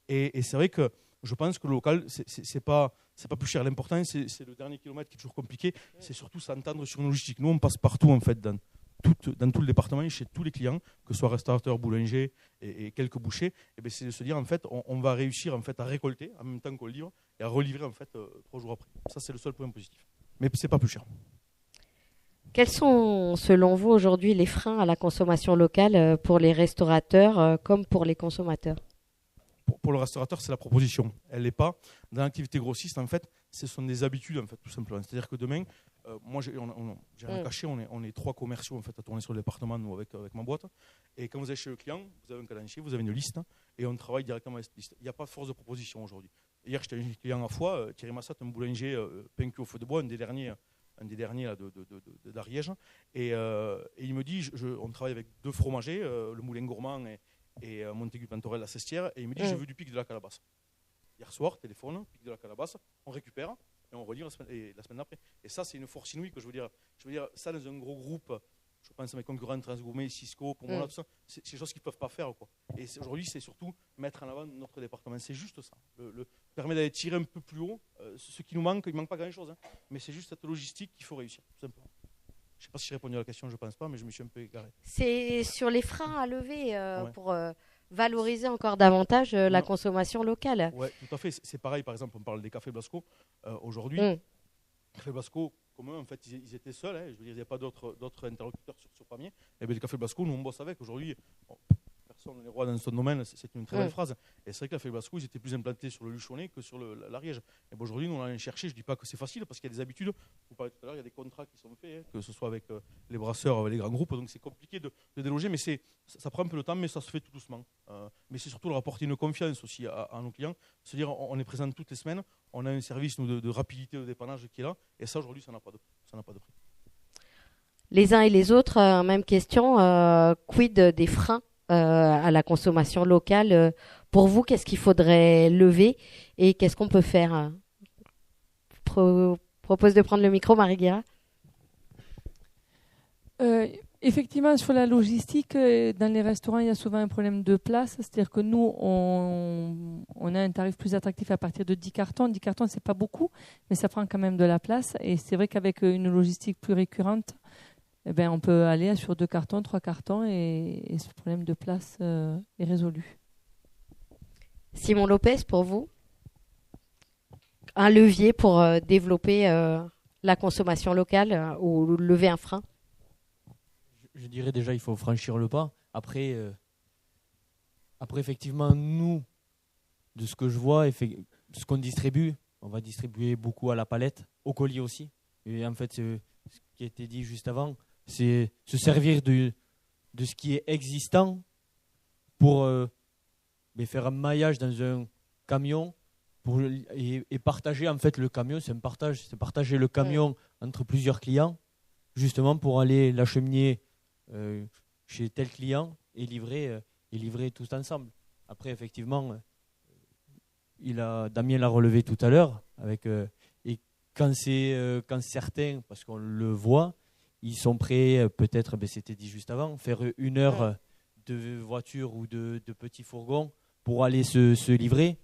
Et c'est vrai que je pense que le local, c'est pas plus cher. L'important, c'est le dernier kilomètre qui est toujours compliqué. C'est surtout s'entendre sur une logistique. Nous, on passe partout, en fait, dans tout le département, chez tous les clients, que ce soit restaurateurs, boulangers et quelques bouchers. Et c'est de se dire, en fait, on va réussir en fait, à récolter en même temps qu'on livre et à relivrer en fait, 3 jours après. Ça, c'est le seul point positif. Mais c'est pas plus cher. Quels sont, selon vous, aujourd'hui les freins à la consommation locale pour les restaurateurs comme pour les consommateurs? Pour le restaurateur, c'est la proposition. Elle n'est pas dans l'activité grossiste. En fait, ce sont des habitudes, en fait, tout simplement. C'est-à-dire que demain, moi, j'ai rien caché. On est 3 commerciaux en fait à tourner sur le département, nous, avec ma boîte. Et quand vous allez chez le client, vous avez un cadencier, vous avez une liste, et on travaille directement avec cette liste. Il n'y a pas de force de proposition aujourd'hui. Hier, j'étais un client à Foix, Thierry Massat, un boulanger pain cuit au feu de bois, un des derniers là, d'Ariège. Et il me dit, on travaille avec 2 fromagers, le Moulin Gourmand et Montaigu-Plantorel, la Cestière, et il me dit, j'ai vu du pic de la calabasse. Hier soir, téléphone, pic de la calabasse, on récupère et on relire la semaine d'après. Et ça, c'est une force inouïe que je veux dire, ça dans un gros groupe, je pense à mes concurrents Transgourmet, Cisco, pour moi, tout ça, c'est des choses qu'ils ne peuvent pas faire, quoi. Et aujourd'hui, c'est surtout mettre en avant notre département. C'est juste ça. Permet d'aller tirer un peu plus haut. Ce qui nous manque, il ne manque pas grand-chose, mais c'est juste cette logistique qu'il faut réussir, tout simplement. Je ne sais pas si j'ai répondu à la question, je ne pense pas, mais je me suis un peu égaré. C'est sur les freins à lever pour valoriser encore davantage la consommation locale. Oui, tout à fait. C'est pareil, par exemple, on parle des cafés Blasco. Aujourd'hui, les cafés Blasco, comme eux, en fait, ils étaient seuls. Je veux dire, il n'y a pas d'autres interlocuteurs sur Pamiers. Et bien, les cafés Blasco, nous, on bosse avec. Aujourd'hui, personne n'est roi dans son domaine, c'est une très belle phrase. Et c'est vrai que les cafés Blasco, ils étaient plus implantés sur le Luchonnet que sur l'Ariège. Et bon, aujourd'hui, nous, on a cherché. Je ne dis pas que c'est facile, parce qu'il y a des habitudes. Vous parlez tout à l'heure, il y a des contrats qui sont faits, que ce soit avec les brasseurs, avec les grands groupes. Donc, c'est compliqué de déloger, mais ça prend un peu de temps, mais ça se fait tout doucement. Mais c'est surtout de rapporter une confiance aussi à nos clients. Se dire, on est présent toutes les semaines, on a un service nous, de rapidité de dépannage qui est là. Et ça, aujourd'hui, ça n'a pas de prix. Les uns et les autres, même question, quid des freins à la consommation locale? Pour vous, qu'est-ce qu'il faudrait lever et qu'est-ce qu'on peut faire? Propose de prendre le micro, Marie Guéra. Effectivement, sur la logistique, dans les restaurants, il y a souvent un problème de place. C'est-à-dire que nous, on a un tarif plus attractif à partir de 10 cartons. 10 cartons, c'est pas beaucoup, mais ça prend quand même de la place. Et c'est vrai qu'avec une logistique plus récurrente, on peut aller sur 2 cartons, 3 cartons et ce problème de place est résolu. Simon Lopez, pour vous, un levier pour développer la consommation locale ou lever un frein? Je dirais déjà il faut franchir le pas. Après effectivement, nous, de ce que je vois, ce qu'on distribue, on va distribuer beaucoup à la palette, au colis aussi. Et en fait, ce qui a été dit juste avant, c'est se servir de ce qui est existant pour faire un maillage dans un camion et partager en fait le camion. C'est un partage, c'est partager le camion entre plusieurs clients, justement pour aller l'acheminer chez tel client et livrer tous ensemble. Après, effectivement, Damien l'a relevé tout à l'heure, et quand certains, parce qu'on le voit, ils sont prêts, peut-être, c'était dit juste avant, faire 1 heure de voiture ou de petits fourgons pour aller se livrer,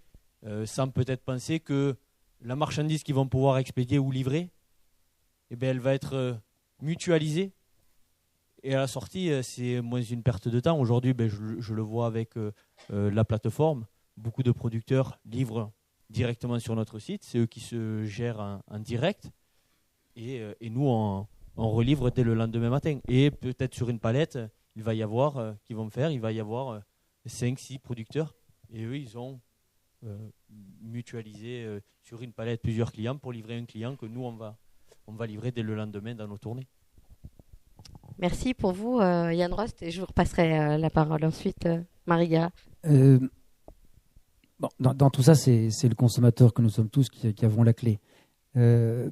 sans peut-être penser que la marchandise qu'ils vont pouvoir expédier ou livrer, elle va être mutualisée. Et à la sortie, c'est moins une perte de temps. Aujourd'hui, je le vois avec la plateforme. Beaucoup de producteurs livrent directement sur notre site. C'est eux qui se gèrent en direct. Et nous, on relivre dès le lendemain matin. Et peut-être sur une palette, il va y avoir 5-6 producteurs. Et eux, ils ont mutualisé sur une palette plusieurs clients pour livrer un client que nous, on va livrer dès le lendemain dans nos tournées. Merci pour vous, Yann Rost, et je vous repasserai la parole ensuite, Marie-Gara. Bon, dans tout ça, c'est le consommateur que nous sommes tous qui avons la clé. Je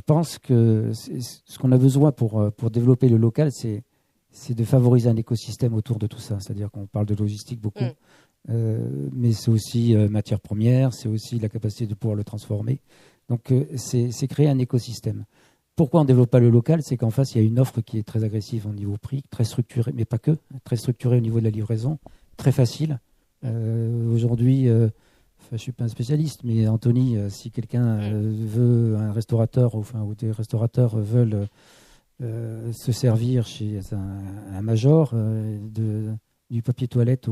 pense que ce qu'on a besoin pour développer le local, c'est de favoriser un écosystème autour de tout ça. C'est-à-dire qu'on parle de logistique beaucoup, mais c'est aussi matières premières, c'est aussi la capacité de pouvoir le transformer. Donc, c'est créer un écosystème. Pourquoi on ne développe pas le local? C'est qu'en face, il y a une offre qui est très agressive au niveau prix, très structurée, mais pas que, très structurée au niveau de la livraison, très facile. Aujourd'hui, je ne suis pas un spécialiste, mais Anthony, si quelqu'un veut, un restaurateur, ou des restaurateurs veulent se servir chez un major, du papier toilette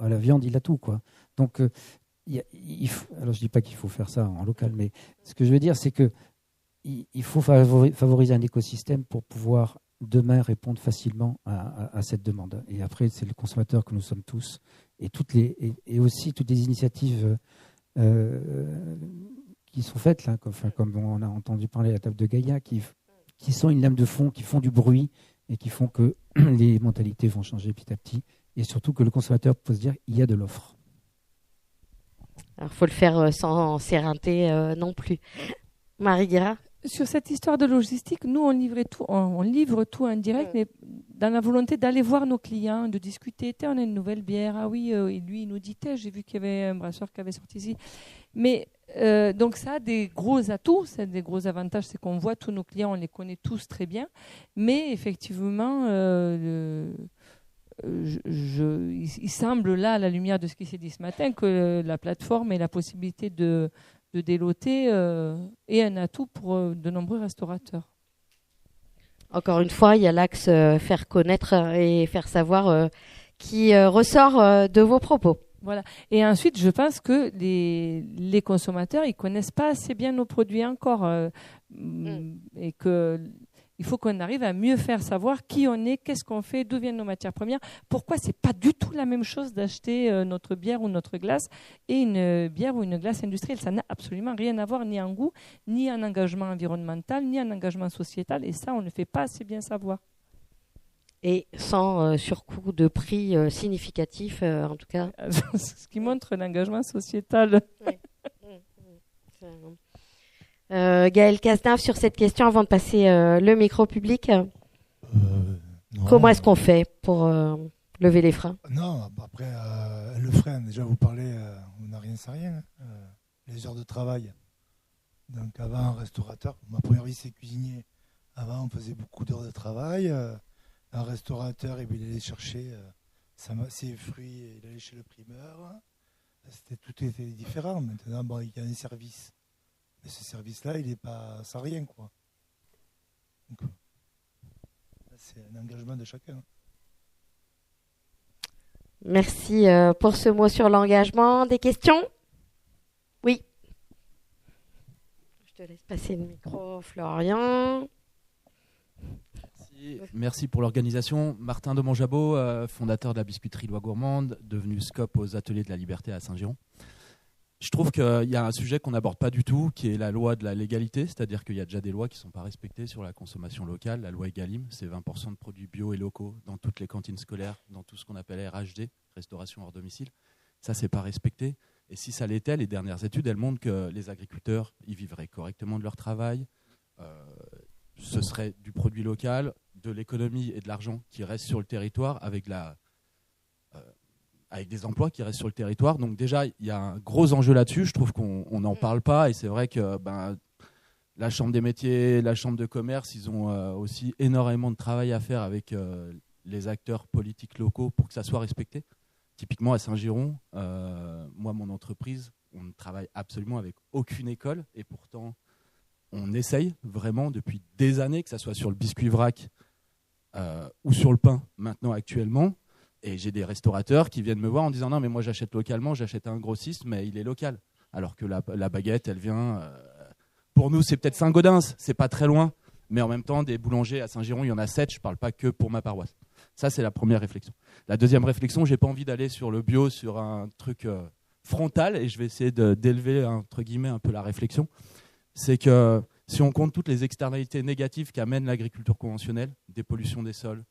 à la viande, il a tout, quoi. Donc, alors je ne dis pas qu'il faut faire ça en local, mais ce que je veux dire, c'est que il faut favoriser un écosystème pour pouvoir demain répondre facilement à cette demande. Et après, c'est le consommateur que nous sommes tous, et aussi toutes les initiatives qui sont faites, là, comme on a entendu parler à la table de Gaïa, qui sont une lame de fond, qui font du bruit et qui font que les mentalités vont changer petit à petit, et surtout que le consommateur peut se dire il y a de l'offre. Alors, il faut le faire sans s'éreinter non plus. Marie-Gara? Sur cette histoire de logistique, nous, on livre tout en direct, mais dans la volonté d'aller voir nos clients, de discuter. On a une nouvelle bière. Ah oui, et lui, il nous dit, j'ai vu qu'il y avait un brasseur qui avait sorti ici. Mais donc, ça a des gros atouts, ça a des gros avantages. C'est qu'on voit tous nos clients, on les connaît tous très bien. Mais effectivement, il semble là, à la lumière de ce qui s'est dit ce matin, que la plateforme et la possibilité de déloter est un atout pour de nombreux restaurateurs. Encore une fois, il y a l'axe faire connaître et faire savoir qui ressort de vos propos. Voilà. Et ensuite, je pense que les consommateurs, ils connaissent pas assez bien nos produits encore, et que il faut qu'on arrive à mieux faire savoir qui on est, qu'est-ce qu'on fait, d'où viennent nos matières premières, pourquoi c'est pas du tout la même chose d'acheter notre bière ou notre glace et une bière ou une glace industrielle. Ça n'a absolument rien à voir, ni en goût, ni en engagement environnemental, ni en engagement sociétal. Et ça, on ne fait pas assez bien savoir. Et sans surcoût de prix significatif, en tout cas. Ce qui montre l'engagement sociétal. Oui. Gaël Cazenave, sur cette question, avant de passer le micro public, comment est-ce qu'on fait pour lever les freins? Non, après, le frein, déjà vous parlez, on n'a rien sans rien, les heures de travail. Donc avant, un restaurateur, ma première vie c'est cuisinier, avant on faisait beaucoup d'heures de travail, un restaurateur, il allait chercher ses fruits, il allait chez le primeur, tout était différent. Maintenant, bon, il y a un service. Mais ce service-là, il n'est pas sans rien, quoi. Donc, c'est un engagement de chacun. Merci pour ce mot sur l'engagement. Des questions? Oui. Je te laisse passer le micro, Florian. Merci pour l'organisation. Martin de Montjabot, fondateur de la biscuiterie Loi Gourmande, devenu SCOP aux Ateliers de la Liberté à Saint-Giron. Je trouve qu'il y a un sujet qu'on n'aborde pas du tout, qui est la loi de la légalité, c'est-à-dire qu'il y a déjà des lois qui ne sont pas respectées sur la consommation locale. La loi Egalim, c'est 20% de produits bio et locaux dans toutes les cantines scolaires, dans tout ce qu'on appelle RHD, restauration hors domicile. Ça, c'est pas respecté. Et si ça l'était, les dernières études, elles montrent que les agriculteurs, ils vivraient correctement de leur travail. Ce serait du produit local, de l'économie et de l'argent qui reste sur le territoire avec des emplois qui restent sur le territoire. Donc déjà, il y a un gros enjeu là-dessus. Je trouve qu'on n'en parle pas. Et c'est vrai que la Chambre des métiers, la Chambre de commerce, ils ont aussi énormément de travail à faire avec les acteurs politiques locaux pour que ça soit respecté. Typiquement à Saint-Giron, moi, mon entreprise, on ne travaille absolument avec aucune école. Et pourtant, on essaye vraiment depuis des années, que ça soit sur le biscuit vrac ou sur le pain maintenant actuellement. Et j'ai des restaurateurs qui viennent me voir en disant non mais moi j'achète localement, j'achète à un grossiste mais il est local. Alors que la baguette elle vient, pour nous c'est peut-être Saint-Gaudens, c'est pas très loin, mais en même temps des boulangers à Saint-Giron il y en a 7, je parle pas que pour ma paroisse. Ça c'est la première réflexion. La deuxième réflexion, j'ai pas envie d'aller sur le bio sur un truc frontal et je vais essayer d'élever entre guillemets un peu la réflexion. C'est que Si on compte toutes les externalités négatives qu'amène l'agriculture conventionnelle, des pollutions des sols,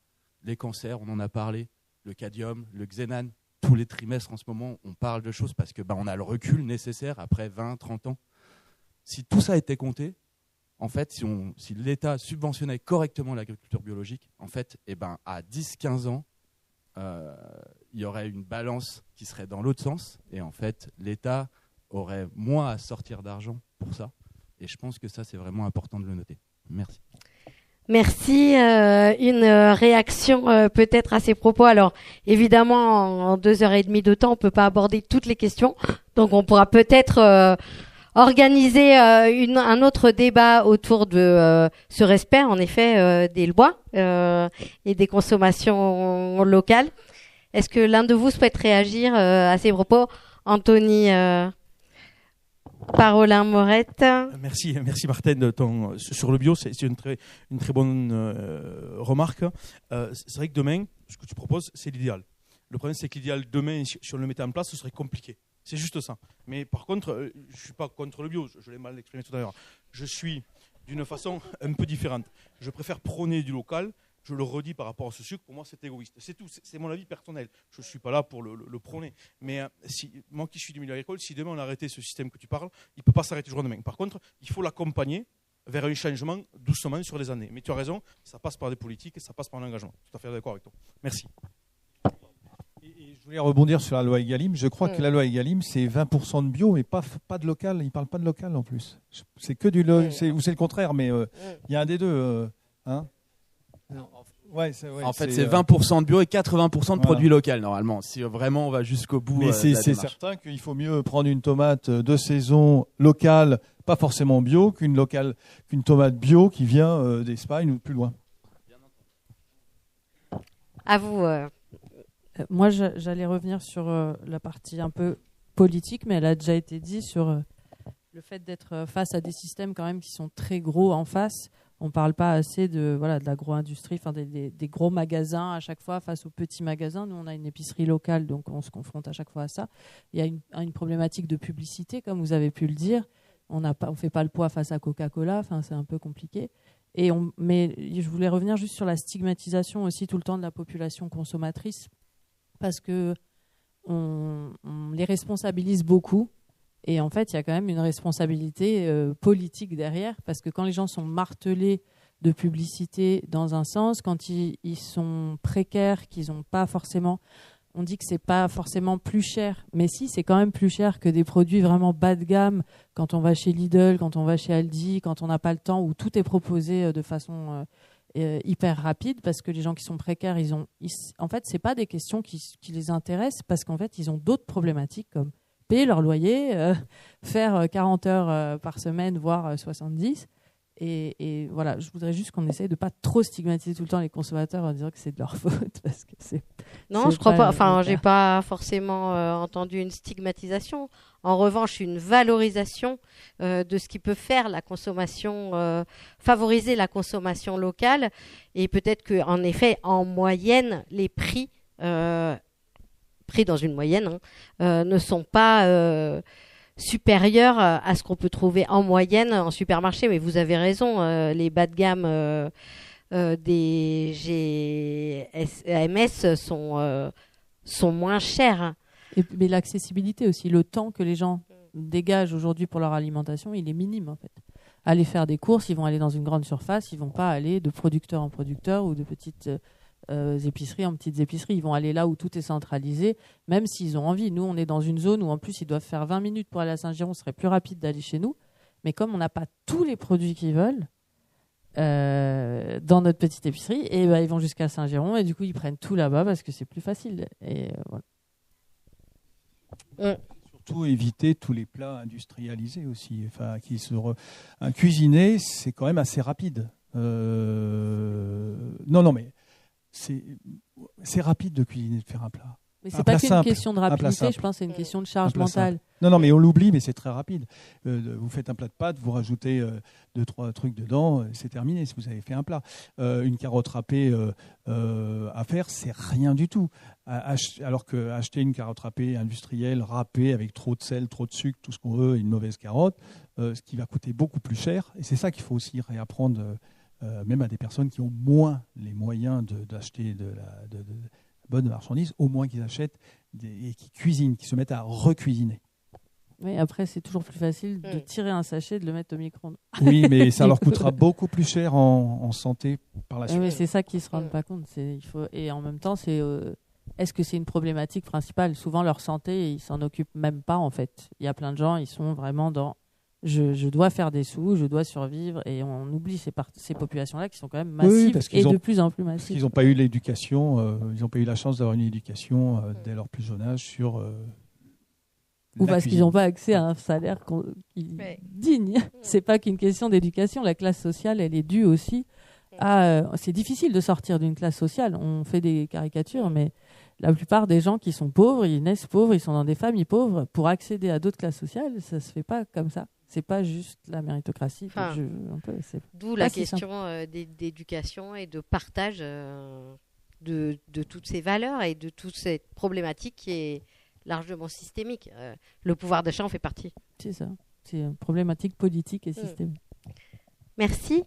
les cancers, on en a parlé, le cadmium, le xénane, tous les trimestres en ce moment, on parle de choses parce que on a le recul nécessaire après 20, 30 ans. Si tout ça était compté, en fait, si l'État subventionnait correctement l'agriculture biologique, en fait, à 10-15 ans, il y aurait une balance qui serait dans l'autre sens. Et en fait, l'État aurait moins à sortir d'argent pour ça. Et je pense que ça, c'est vraiment important de le noter. Merci. Merci. Une réaction peut-être à ces propos. Alors, évidemment, en 2h30 de temps, on peut pas aborder toutes les questions. Donc, on pourra peut-être organiser un autre débat autour de ce respect, en effet, des lois et des consommations locales. Est-ce que l'un de vous souhaite réagir à ces propos? Anthony Parolin Morette. Merci Martine. Sur le bio, c'est une très bonne remarque. C'est vrai que demain, ce que tu proposes, c'est l'idéal. Le problème, c'est que l'idéal demain, si on le mettait en place, ce serait compliqué. C'est juste ça. Mais par contre, je ne suis pas contre le bio, je l'ai mal exprimé tout à l'heure. Je suis d'une façon un peu différente. Je préfère prôner du local. Je le redis par rapport à ce sucre, pour moi c'est égoïste. C'est tout, c'est mon avis personnel. Je ne suis pas là pour le prôner. Mais moi qui suis du milieu agricole, si demain on arrêtait ce système que tu parles, il ne peut pas s'arrêter du jour au lendemain. Par contre, il faut l'accompagner vers un changement doucement sur les années. Mais tu as raison, ça passe par des politiques et ça passe par l'engagement. Tout à fait d'accord avec toi. Merci. Et je voulais rebondir sur la loi Egalim. Je crois que la loi Egalim, c'est 20% de bio, mais pas de local. Il ne parle pas de local en plus. C'est que du ou c'est le contraire, mais il y a un des deux. Ouais, en fait, c'est 20% de bio et 80% de produits locaux normalement. Si vraiment on va jusqu'au bout. Mais c'est certain qu'il faut mieux prendre une tomate de saison locale, pas forcément bio, qu'une tomate bio qui vient d'Espagne ou de plus loin. À vous. Moi, j'allais revenir sur la partie un peu politique, mais elle a déjà été dit sur le fait d'être face à des systèmes quand même qui sont très gros en face. On ne parle pas assez de l'agro-industrie, des gros magasins à chaque fois face aux petits magasins. Nous, on a une épicerie locale, donc on se confronte à chaque fois à ça. Il y a une problématique de publicité, comme vous avez pu le dire. On ne fait pas le poids face à Coca-Cola, c'est un peu compliqué. Mais je voulais revenir juste sur la stigmatisation aussi tout le temps de la population consommatrice, parce que on les responsabilise beaucoup. Et en fait, il y a quand même une responsabilité politique derrière, parce que quand les gens sont martelés de publicité dans un sens, quand ils sont précaires, qu'ils n'ont pas forcément... On dit que c'est pas forcément plus cher, mais si, c'est quand même plus cher que des produits vraiment bas de gamme quand on va chez Lidl, quand on va chez Aldi, quand on n'a pas le temps, où tout est proposé de façon hyper rapide, parce que les gens qui sont précaires, en fait, c'est pas des questions qui les intéressent, parce qu'en fait, ils ont d'autres problématiques comme payer leur loyer, faire 40 heures par semaine, voire 70. Et voilà, je voudrais juste qu'on essaye de ne pas trop stigmatiser tout le temps les consommateurs en disant que c'est de leur faute. Parce que non, je crois pas. Enfin, j'ai pas forcément entendu une stigmatisation. En revanche, une valorisation de ce qui peut faire la consommation, favoriser la consommation locale. Et peut-être qu'en effet, en moyenne, les prix dans une moyenne, ne sont pas supérieurs à ce qu'on peut trouver en moyenne en supermarché. Mais vous avez raison, les bas de gamme des GMS sont moins chers. Mais l'accessibilité aussi, le temps que les gens dégagent aujourd'hui pour leur alimentation, il est minime en fait. Aller faire des courses, ils vont aller dans une grande surface, ils vont pas aller de producteur en producteur ou de petites épiceries en petites épiceries. Ils vont aller là où tout est centralisé, même s'ils ont envie. Nous, on est dans une zone où en plus ils doivent faire 20 minutes pour aller à Saint-Giron, ce serait plus rapide d'aller chez nous. Mais comme on n'a pas tous les produits qu'ils veulent dans notre petite épicerie, et ils vont jusqu'à Saint-Giron et du coup ils prennent tout là-bas parce que c'est plus facile. Et voilà. Surtout éviter tous les plats industrialisés aussi. Enfin, un cuisiner, c'est quand même assez rapide. Non, mais c'est rapide de cuisiner, de faire un plat. Mais Un c'est pas plat qu'une simple. question de Un plat rapidité, simple. je pense, c'est une question de Un charge plat mentale. Non, mais on l'oublie, mais c'est très rapide. Vous faites un plat de pâtes, vous rajoutez 2-3 trucs dedans, c'est terminé si vous avez fait un plat. Une carotte râpée à faire, c'est rien du tout. Alors que acheter une carotte râpée industrielle, râpée avec trop de sel, trop de sucre, tout ce qu'on veut, et une mauvaise carotte, ce qui va coûter beaucoup plus cher. Et c'est ça qu'il faut aussi réapprendre, même à des personnes qui ont moins les moyens d'acheter de la bonne marchandise, au moins qu'ils achètent et qui cuisinent, qui se mettent à recuisiner. Oui, après, c'est toujours plus facile de tirer un sachet et de le mettre au micro-ondes. Oui, mais ça leur coûtera beaucoup plus cher en santé par la suite. Mais c'est ça qu'ils ne se rendent pas compte. Et en même temps, est-ce que c'est une problématique principale? Souvent, leur santé, ils ne s'en occupent même pas, en fait. Il y a plein de gens, ils sont vraiment dans je dois faire des sous, je dois survivre, et on oublie ces populations-là qui sont quand même massives de plus en plus massives. Parce qu'ils n'ont pas eu l'éducation, ils n'ont pas eu la chance d'avoir une éducation dès leur plus jeune âge sur ou parce qu'ils n'ont pas accès à un salaire digne. C'est pas qu'une question d'éducation. La classe sociale, elle est due aussi à... C'est difficile de sortir d'une classe sociale. On fait des caricatures, mais la plupart des gens qui sont pauvres, ils naissent pauvres, ils sont dans des familles pauvres. Pour accéder à d'autres classes sociales, ça se fait pas comme ça. C'est pas juste la méritocratie. D'où la question d'éducation et de partage de toutes ces valeurs et de toute cette problématique qui est largement systémique. Le pouvoir d'achat en fait partie. C'est ça. C'est une problématique politique et systémique. Merci.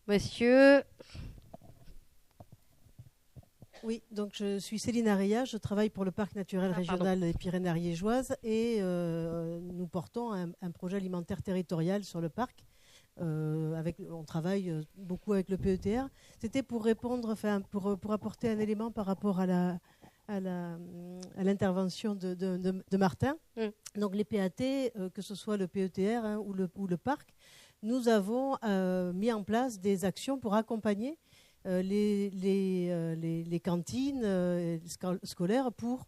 Monsieur. Oui, donc je suis Céline Aria, je travaille pour le Parc naturel régional des Pyrénées ariégeoises et nous portons un projet alimentaire territorial sur le parc. On travaille beaucoup avec le PETR. C'était pour répondre, pour apporter un élément par rapport à l'intervention de Martin. Donc les PAT, que ce soit le PETR ou le parc, nous avons mis en place des actions pour accompagner les cantines scolaires pour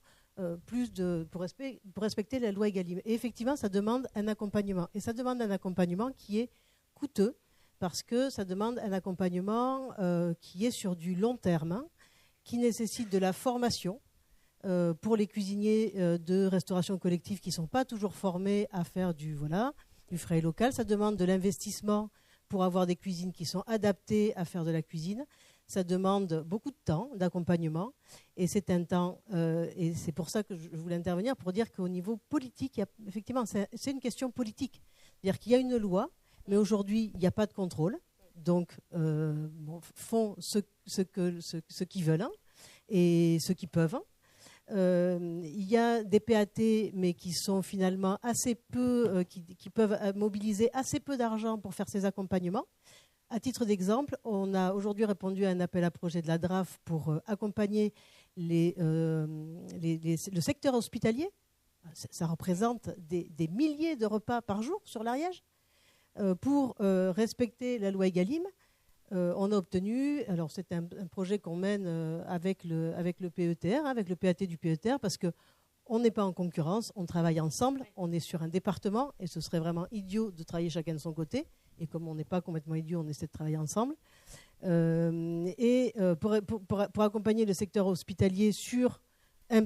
respecter la loi Egalim. Et effectivement, ça demande un accompagnement. Et ça demande un accompagnement qui est coûteux parce que ça demande un accompagnement qui est sur du long terme, qui nécessite de la formation pour les cuisiniers de restauration collective qui ne sont pas toujours formés à faire du frais local. Ça demande de l'investissement pour avoir des cuisines qui sont adaptées à faire de la cuisine. Ça demande beaucoup de temps, d'accompagnement. Et c'est un temps, et c'est pour ça que je voulais intervenir, pour dire qu'au niveau politique, effectivement, c'est une question politique. C'est-à-dire qu'il y a une loi, mais aujourd'hui, il n'y a pas de contrôle. Donc, font ce qu'ils veulent et ce qu'ils peuvent. Il y a des PAT, mais qui sont finalement assez peu, qui peuvent mobiliser assez peu d'argent pour faire ces accompagnements. À titre d'exemple, on a aujourd'hui répondu à un appel à projet de la DRAF pour accompagner le secteur hospitalier. Ça représente des milliers de repas par jour sur l'Ariège. Pour respecter la loi Egalim, on a obtenu, alors c'est un projet qu'on mène avec le PETR, avec le PAT du PETR, parce qu'on n'est pas en concurrence, on travaille ensemble, on est sur un département, et ce serait vraiment idiot de travailler chacun de son côté. Et comme on n'est pas complètement idiot, on essaie de travailler ensemble. Pour accompagner le secteur hospitalier sur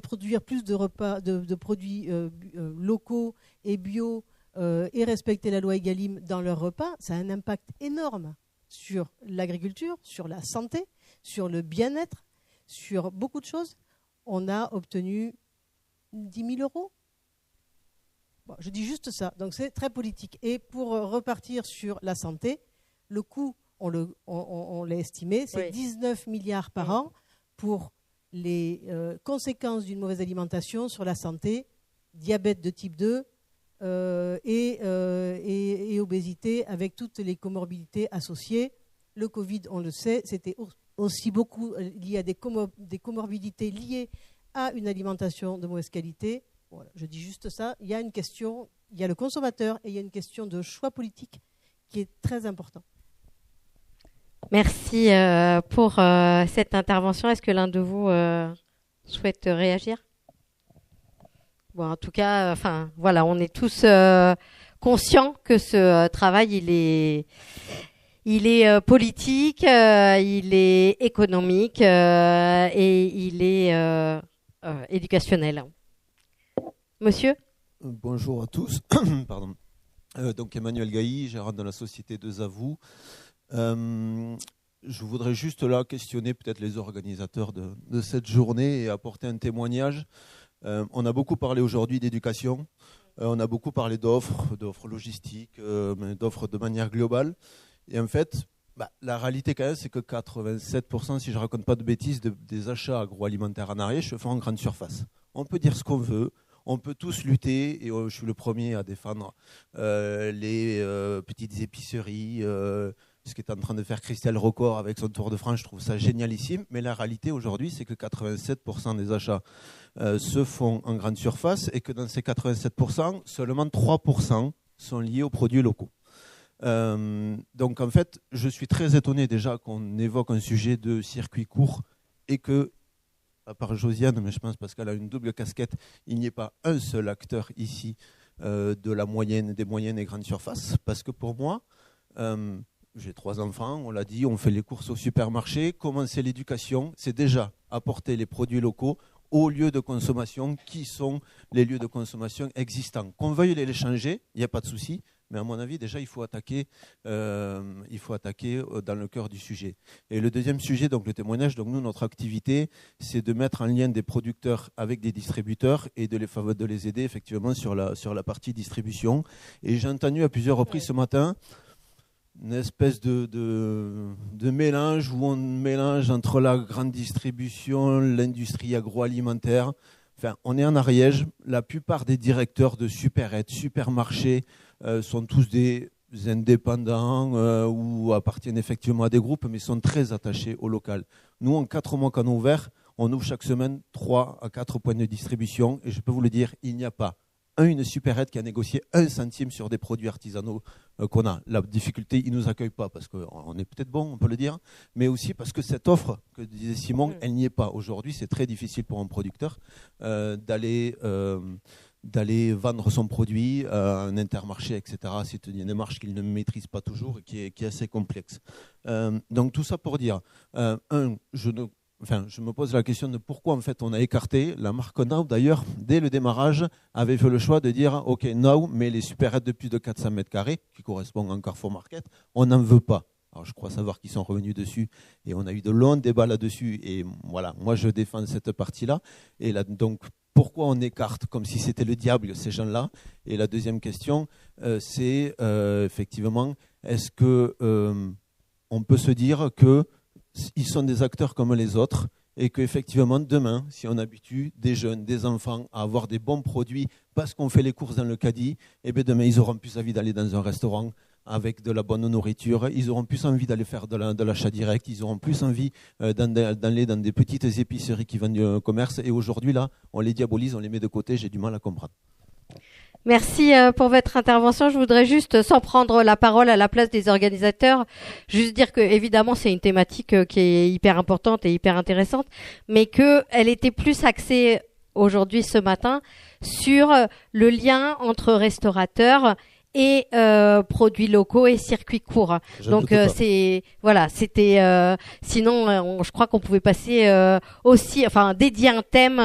produire plus de repas, de produits locaux et bio et respecter la loi Egalim dans leurs repas, ça a un impact énorme sur l'agriculture, sur la santé, sur le bien-être, sur beaucoup de choses. On a obtenu 10 000 €. Bon, je dis juste ça, donc c'est très politique. Et pour repartir sur la santé, le coût, on l'a estimé, c'est 19 milliards par an pour les conséquences d'une mauvaise alimentation sur la santé, diabète de type 2 et obésité avec toutes les comorbidités associées. Le Covid, on le sait, c'était aussi beaucoup lié à des comorbidités liées à une alimentation de mauvaise qualité. Voilà, je dis juste ça. Il y a une question, il y a le consommateur et il y a une question de choix politique qui est très important. Merci pour cette intervention. Est-ce que l'un de vous souhaite réagir ? Bon, en tout cas, voilà, on est tous conscients que ce travail, il est politique, il est économique et il est éducationnelle. Monsieur ? Bonjour à tous. Pardon. Donc Emmanuel Gailly, gérant de la société Deux à vous. Je voudrais juste là questionner peut-être les organisateurs de cette journée et apporter un témoignage. On a beaucoup parlé aujourd'hui d'éducation, on a beaucoup parlé d'offres logistiques, d'offres de manière globale. Et en fait, la réalité quand même, c'est que 87%, si je ne raconte pas de bêtises, des achats agroalimentaires en Ariège se font en grande surface. On peut dire ce qu'on veut. On peut tous lutter, et je suis le premier à défendre les petites épiceries, ce qu'est en train de faire Christelle Rocor avec son Tour de France, je trouve ça génialissime. Mais la réalité aujourd'hui, c'est que 87% des achats se font en grande surface et que dans ces 87%, seulement 3% sont liés aux produits locaux. Donc en fait, je suis très étonné déjà qu'on évoque un sujet de circuit court et que, à part Josiane, mais je pense parce qu'elle a une double casquette, il n'y ait pas un seul acteur ici des moyennes et grandes surfaces. Parce que pour moi, j'ai 3 enfants, on l'a dit, on fait les courses au supermarché. Commencer l'éducation, c'est déjà apporter les produits locaux aux lieux de consommation qui sont les lieux de consommation existants. Qu'on veuille les changer, il n'y a pas de souci. Mais à mon avis, déjà, il faut attaquer dans le cœur du sujet. Et le deuxième sujet, donc le témoignage, donc nous, notre activité, c'est de mettre en lien des producteurs avec des distributeurs et de les aider effectivement sur la partie distribution. Et j'ai entendu à plusieurs reprises ce matin une espèce de mélange où on mélange entre la grande distribution, l'industrie agroalimentaire. Enfin, on est en Ariège. La plupart des directeurs de supérettes, supermarchés, sont tous des indépendants ou appartiennent effectivement à des groupes, mais sont très attachés au local. Nous, en 4 mois qu'on a ouvert, on ouvre chaque semaine 3 à 4 points de distribution. Et je peux vous le dire, il n'y a pas une supérette qui a négocié 1 centime sur des produits artisanaux qu'on a. La difficulté, ils ne nous accueillent pas parce qu'on est peut-être bon, on peut le dire, mais aussi parce que cette offre, que disait Simon, elle n'y est pas. Aujourd'hui, c'est très difficile pour un producteur d'aller vendre son produit à un intermarché, etc. C'est une démarche qu'il ne maîtrise pas toujours et qui est assez complexe. Donc tout ça pour dire, je me pose la question de pourquoi en fait on a écarté la marque Now. D'ailleurs, dès le démarrage, avait fait le choix de dire OK, Now, mais les supérettes de plus de 400 mètres carrés, qui correspondent à un Carrefour Market, on n'en veut pas. Alors je crois savoir qu'ils sont revenus dessus et on a eu de longs débats là-dessus. Et voilà, moi je défends cette partie-là. Et là, donc, pourquoi on écarte comme si c'était le diable ces gens-là? Et la deuxième question, c'est effectivement, est-ce que on peut se dire qu'ils sont des acteurs comme les autres et qu'effectivement demain, si on habitue des jeunes, des enfants à avoir des bons produits parce qu'on fait les courses dans le caddie, et bien demain ils auront plus envie d'aller dans un restaurant avec de la bonne nourriture, ils auront plus envie d'aller faire de l'achat direct, ils auront plus envie d'aller dans des petites épiceries qui vendent du commerce. Et aujourd'hui, là, on les diabolise, on les met de côté, j'ai du mal à comprendre. Merci pour votre intervention. Je voudrais juste, sans prendre la parole à la place des organisateurs, juste dire que évidemment c'est une thématique qui est hyper importante et hyper intéressante, mais que elle était plus axée aujourd'hui ce matin sur le lien entre restaurateurs et produits locaux et circuits courts. Donc c'était sinon je crois qu'on pouvait passer aussi, enfin dédier un thème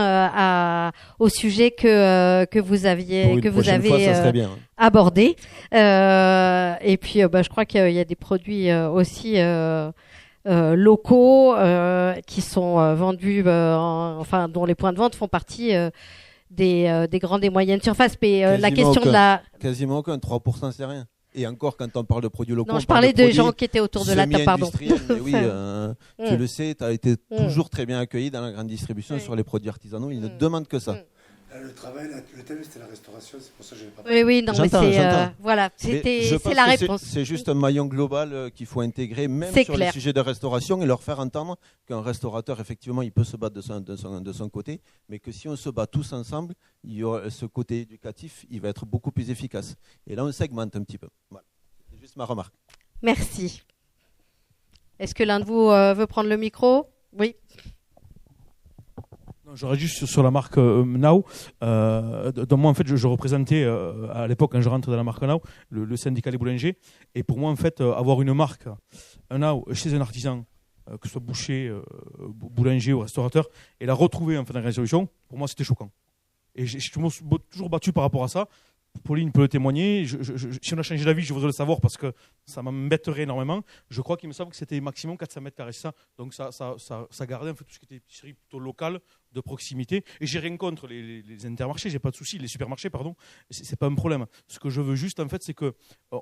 au sujet que vous avez abordé. Et puis je crois qu'il y a des produits aussi locaux qui sont vendus dont les points de vente font partie des grandes et moyennes surfaces. Mais la question de la... Quasiment aucun, 3% c'est rien. Et encore, quand on parle de produits locaux... Non, je parlais de gens qui étaient autour de la table, pardon. Mais oui, tu le sais, tu as été toujours très bien accueilli dans la grande distribution sur les produits artisanaux. Ils ne demandent que ça. Le travail, le thème, c'était la restauration, c'est pour ça que je n'ai pas... Oui, non, mais voilà, c'est la réponse. C'est juste un maillon global qu'il faut intégrer, même sur les sujets de restauration, et leur faire entendre qu'un restaurateur, effectivement, il peut se battre de son côté, mais que si on se bat tous ensemble, ce côté éducatif, il va être beaucoup plus efficace. Et là, on segmente un petit peu. Voilà. C'est juste ma remarque. Merci. Est-ce que l'un de vous veut prendre le micro? Oui. J'aurais juste sur la marque Now. Donc moi, en fait, je représentais à l'époque, quand je rentre dans la marque Now, le syndicat des boulangers. Et pour moi, en fait, avoir une marque, un Now, chez un artisan, que ce soit boucher, boulanger ou restaurateur, et la retrouver en fait dans la solution, pour moi c'était choquant. Et j'ai toujours battu par rapport à ça. Pauline peut le témoigner. Si on a changé d'avis, je voudrais le savoir parce que ça m'embêterait énormément. Je crois qu'il me semble que c'était maximum 400 mètres carrés. Ça. Donc ça gardait en fait tout ce qui était épicerie plutôt locale, de proximité. Et j'ai rien contre les intermarchés, j'ai pas de souci. Les supermarchés, pardon, c'est pas un problème. Ce que je veux juste en fait, c'est que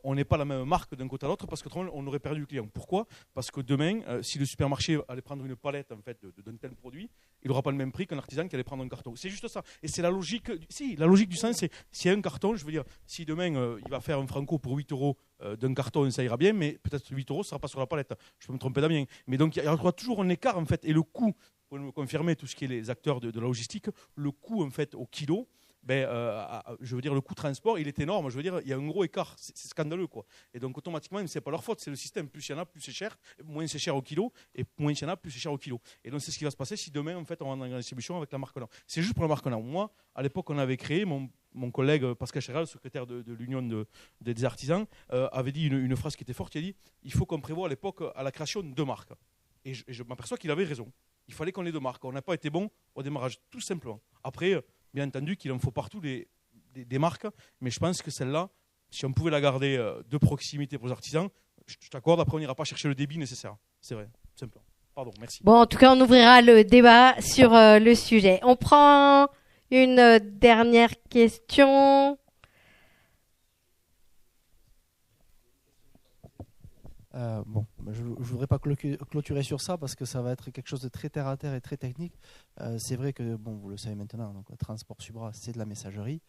on n'est pas la même marque d'un côté à l'autre parce que on aurait perdu le client. Pourquoi ? Parce que demain, si le supermarché allait prendre une palette en fait d'un tel produit, il n'aura pas le même prix qu'un artisan qui allait prendre un carton. C'est juste ça. Et c'est la logique. La logique du sens, c'est s'il y a un carton, je veux dire, si demain il va faire un franco pour 8 euros d'un carton, ça ira bien, mais peut-être 8 euros, ça ne sera pas sur la palette. Je peux me tromper Damien. Mais donc il y aura toujours un écart en fait. Et le coût, pour me confirmer tout ce qui est les acteurs de la logistique, le coût en fait au kilo, je veux dire le coût transport, il est énorme. Je veux dire, il y a un gros écart, c'est scandaleux quoi. Et donc automatiquement, c'est pas leur faute, c'est le système. Plus il y en a, plus c'est cher. Moins c'est cher au kilo, et moins il y en a, plus c'est cher au kilo. Et donc c'est ce qui va se passer si demain en fait on va dans la distribution avec la marque Lan. C'est juste pour la marque Lan. Moi, à l'époque, on avait créé mon collègue Pascal Chéral, secrétaire de l'Union des artisans, avait dit une phrase qui était forte. Il a dit il faut qu'on prévoie à l'époque à la création de 2 marques. Et je m'aperçois qu'il avait raison. Il fallait qu'on ait 2 marques. On n'a pas été bon au démarrage, tout simplement. Après, bien entendu qu'il en faut partout des marques, mais je pense que celle-là, si on pouvait la garder de proximité pour les artisans, je t'accorde, après on n'ira pas chercher le débit nécessaire. C'est vrai, tout simplement. Pardon, merci. Bon, en tout cas, on ouvrira le débat sur le sujet. On prend une dernière question. Je ne voudrais pas clôturer sur ça parce que ça va être quelque chose de très terre à terre et très technique. C'est vrai que, vous le savez maintenant, donc, le transport Subra, c'est de la messagerie.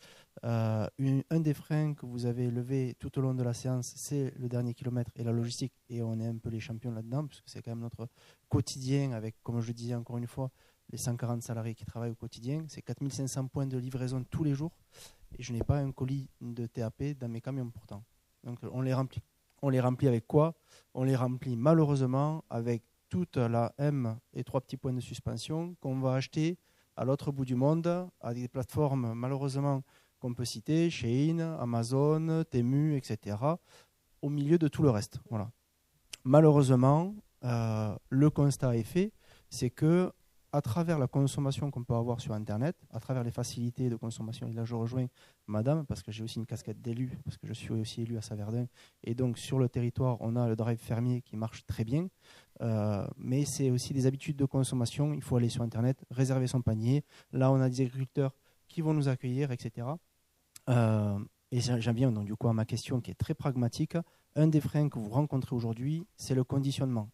Un des freins que vous avez levé tout au long de la séance, c'est le dernier kilomètre et la logistique. Et on est un peu les champions là-dedans, puisque c'est quand même notre quotidien avec, comme je le disais encore une fois, les 140 salariés qui travaillent au quotidien. C'est 4500 points de livraison tous les jours. Et je n'ai pas un colis de TAP dans mes camions pourtant. Donc on les remplit. On les remplit avec quoi ? On les remplit malheureusement avec toute la M et 3 petits points de suspension qu'on va acheter à l'autre bout du monde, à des plateformes malheureusement qu'on peut citer, Shein, Amazon, Temu, etc., au milieu de tout le reste. Voilà. Malheureusement, le constat est fait, c'est que à travers la consommation qu'on peut avoir sur Internet, à travers les facilités de consommation, et là je rejoins madame, parce que j'ai aussi une casquette d'élu, parce que je suis aussi élu à Saverdun, et donc sur le territoire, on a le drive fermier qui marche très bien, mais c'est aussi des habitudes de consommation, il faut aller sur Internet, réserver son panier, là on a des agriculteurs qui vont nous accueillir, etc. Et j'en viens donc du coup à ma question qui est très pragmatique. Un des freins que vous rencontrez aujourd'hui, c'est le conditionnement.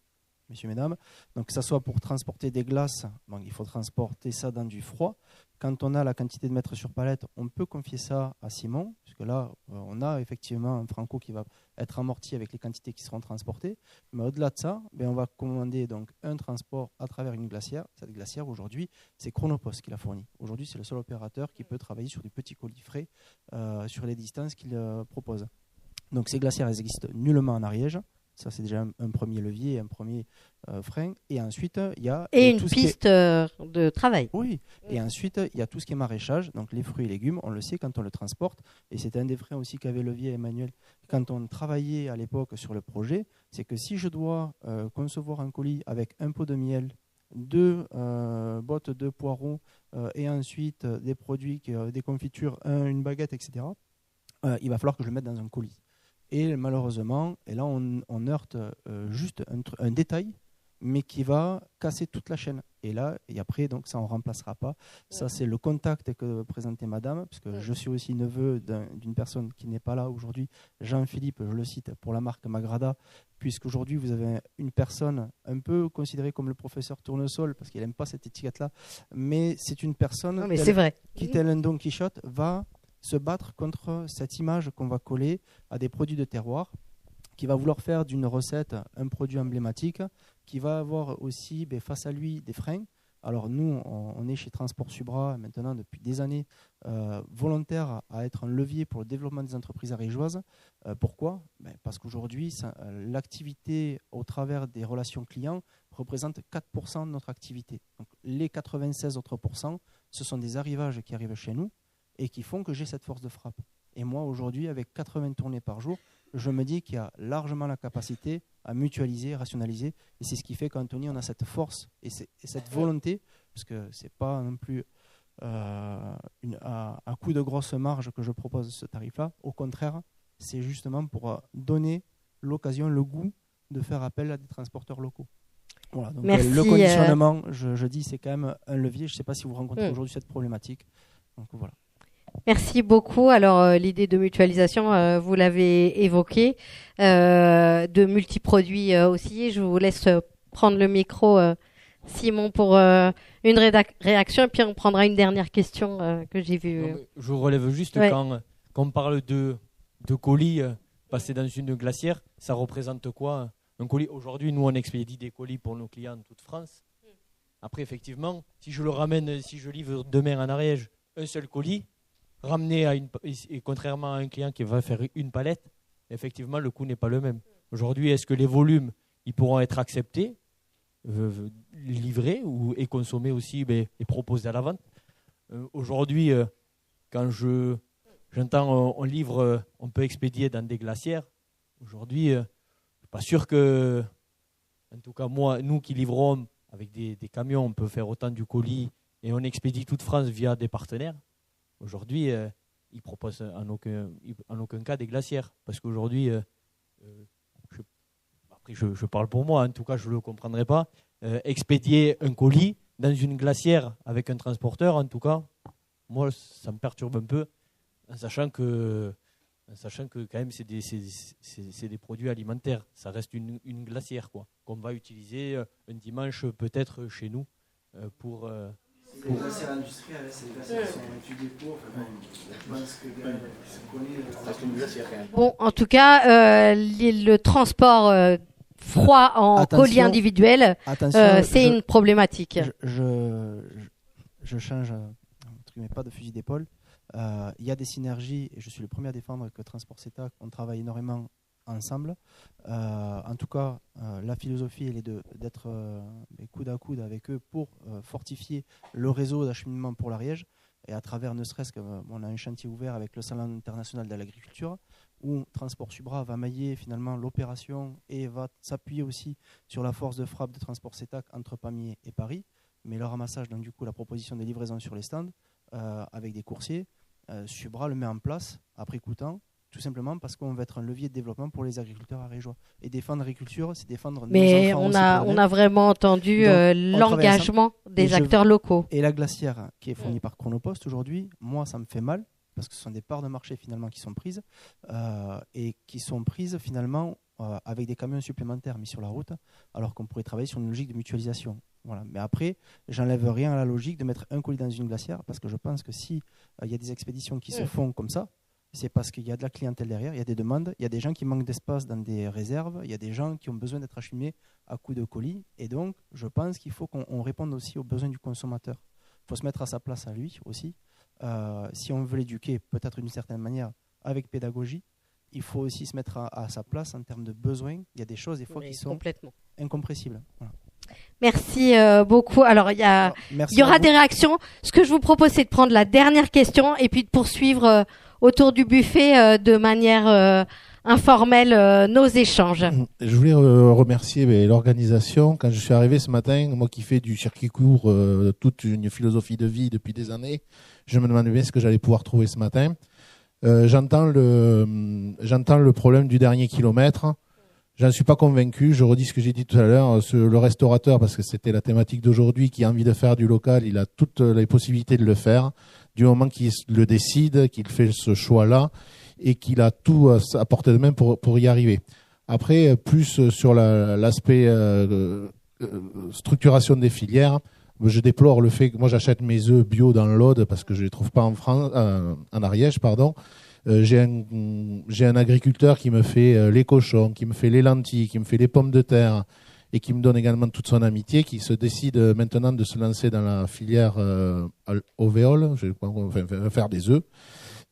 Messieurs, mesdames, donc que ça soit pour transporter des glaces, donc il faut transporter ça dans du froid. Quand on a la quantité de mètres sur palette, on peut confier ça à Simon, puisque là, on a effectivement un Franco qui va être amorti avec les quantités qui seront transportées. Mais au-delà de ça, on va commander donc un transport à travers une glacière. Cette glacière, aujourd'hui, c'est Chronopost qui la fournit. Aujourd'hui, c'est le seul opérateur qui peut travailler sur des petits colis frais sur les distances qu'il propose. Donc ces glacières, elles existent nullement en Ariège. Ça, c'est déjà un premier levier, un premier frein. Et ensuite, il y a... Et une piste de travail. Oui. Et ensuite, il y a tout ce qui est maraîchage, donc les fruits et légumes, on le sait quand on le transporte. Et c'est un des freins aussi qu'avait levier Emmanuel quand on travaillait à l'époque sur le projet. C'est que si je dois concevoir un colis avec un pot de miel, 2 bottes de poireaux et ensuite des produits, des confitures, une baguette, etc., il va falloir que je le mette dans un colis. Et malheureusement, et là on heurte juste un détail, mais qui va casser toute la chaîne. Et là, et après, donc ça on ne remplacera pas. Ça, c'est le contact que présentait madame, parce que je suis aussi neveu d'une personne qui n'est pas là aujourd'hui, Jean-Philippe, je le cite, pour la marque Magrada, puisqu'aujourd'hui vous avez une personne un peu considérée comme le professeur Tournesol, parce qu'il n'aime pas cette étiquette-là, mais c'est une personne qui, tel un Don Quichotte, va se battre contre cette image qu'on va coller à des produits de terroir, qui va vouloir faire d'une recette un produit emblématique, qui va avoir aussi face à lui des freins. Alors nous, on est chez Transport Subra maintenant depuis des années, volontaires à être un levier pour le développement des entreprises ariégeoises. Pourquoi ? Parce qu'aujourd'hui, l'activité au travers des relations clients représente 4% de notre activité. Donc, les 96 autres %, ce sont des arrivages qui arrivent chez nous, et qui font que j'ai cette force de frappe. Et moi, aujourd'hui, avec 80 tournées par jour, je me dis qu'il y a largement la capacité à mutualiser, rationaliser. Et c'est ce qui fait qu'Anthony, on a cette force et cette volonté, parce que ce n'est pas non plus à coup de grosse marge que je propose ce tarif-là. Au contraire, c'est justement pour donner l'occasion, le goût de faire appel à des transporteurs locaux. Voilà, donc le conditionnement, je dis, c'est quand même un levier. Je ne sais pas si vous rencontrez aujourd'hui cette problématique. Donc voilà. Merci beaucoup. Alors, l'idée de mutualisation, vous l'avez évoqué, de multiproduits aussi. Je vous laisse prendre le micro, Simon, pour une réaction, et puis on prendra une dernière question que j'ai vue. Je relève juste quand on parle de colis passés dans une glacière, ça représente quoi un colis? Aujourd'hui, nous, on expédie des colis pour nos clients en toute France. Après, effectivement, si je le ramène, si je livre demain en Ariège, un seul colis, ramené et contrairement à un client qui va faire une palette, effectivement, le coût n'est pas le même. Aujourd'hui, est-ce que les volumes ils pourront être acceptés, livrés et consommés aussi et proposés à la vente? Aujourd'hui, quand j'entends on livre, on peut expédier dans des glacières, aujourd'hui, je ne suis pas sûr que, en tout cas, nous qui livrons avec des camions, on peut faire autant du colis et on expédie toute France via des partenaires. Aujourd'hui, ils ne proposent en aucun cas des glacières. Parce qu'aujourd'hui, après je parle pour moi, en tout cas je ne le comprendrai pas, expédier un colis dans une glacière avec un transporteur, en tout cas, moi ça me perturbe un peu, en sachant que quand même c'est des produits alimentaires. Ça reste une glacière qu'on va utiliser un dimanche peut-être chez nous pour... C'est des glacières industrielles, c'est des glacières qui sont étudiées pour. Je pense que c'est une glacière quand même. Bon, en tout cas, le transport froid en colis individuel, c'est une problématique. Je change, mais pas de fusil d'épaule. Il y a des synergies, et je suis le premier à défendre que Transport CETAC, on travaille énormément ensemble. En tout cas, la philosophie elle est d'être coude à coude avec eux pour fortifier le réseau d'acheminement pour l'Ariège, et à travers ne serait-ce qu'on a un chantier ouvert avec le Salon international de l'agriculture où Transport Subra va mailler finalement l'opération et va s'appuyer aussi sur la force de frappe de Transport CETAC entre Pamiers et Paris, mais le ramassage, donc du coup la proposition de livraison sur les stands avec des coursiers, Subra le met en place après coup de temps, tout simplement parce qu'on va être un levier de développement pour les agriculteurs ariégeois. Et défendre l'agriculture, c'est défendre nos enfants. Mais on a vraiment entendu l'engagement des acteurs locaux. Et la glacière qui est fournie par Chronopost aujourd'hui, moi ça me fait mal, parce que ce sont des parts de marché finalement qui sont prises, et qui sont prises finalement avec des camions supplémentaires mis sur la route, alors qu'on pourrait travailler sur une logique de mutualisation. Voilà. Mais après, j'enlève rien à la logique de mettre un colis dans une glacière, parce que je pense que si y a des expéditions qui se font comme ça, c'est parce qu'il y a de la clientèle derrière, il y a des demandes, il y a des gens qui manquent d'espace dans des réserves, il y a des gens qui ont besoin d'être acheminés à coups de colis. Et donc, je pense qu'il faut qu'on réponde aussi aux besoins du consommateur. Il faut se mettre à sa place à lui aussi. Si on veut l'éduquer, peut-être d'une certaine manière, avec pédagogie, il faut aussi se mettre à sa place en termes de besoins. Il y a des choses, des fois, qui sont incompressibles. Voilà. Merci beaucoup. Alors, il y aura des réactions. Ce que je vous propose, c'est de prendre la dernière question et puis de poursuivre autour du buffet de manière informelle nos échanges. Je voulais remercier l'organisation. Quand je suis arrivé ce matin, moi qui fais du circuit court toute une philosophie de vie depuis des années, je me demandais bien ce que j'allais pouvoir trouver ce matin. J'entends le problème du dernier kilomètre. J'en suis pas convaincu. Je redis ce que j'ai dit tout à l'heure. Le restaurateur, parce que c'était la thématique d'aujourd'hui, qui a envie de faire du local, il a toutes les possibilités de le faire. Du moment qu'il le décide, qu'il fait ce choix-là et qu'il a tout à portée de main pour y arriver. Après, plus sur l'aspect structuration des filières, je déplore le fait que moi j'achète mes œufs bio dans l'Aude parce que je les trouve pas en France, en Ariège, pardon. J'ai un agriculteur qui me fait les cochons, qui me fait les lentilles, qui me fait les pommes de terre et qui me donne également toute son amitié, qui se décide maintenant de se lancer dans la filière ovéole, faire des œufs.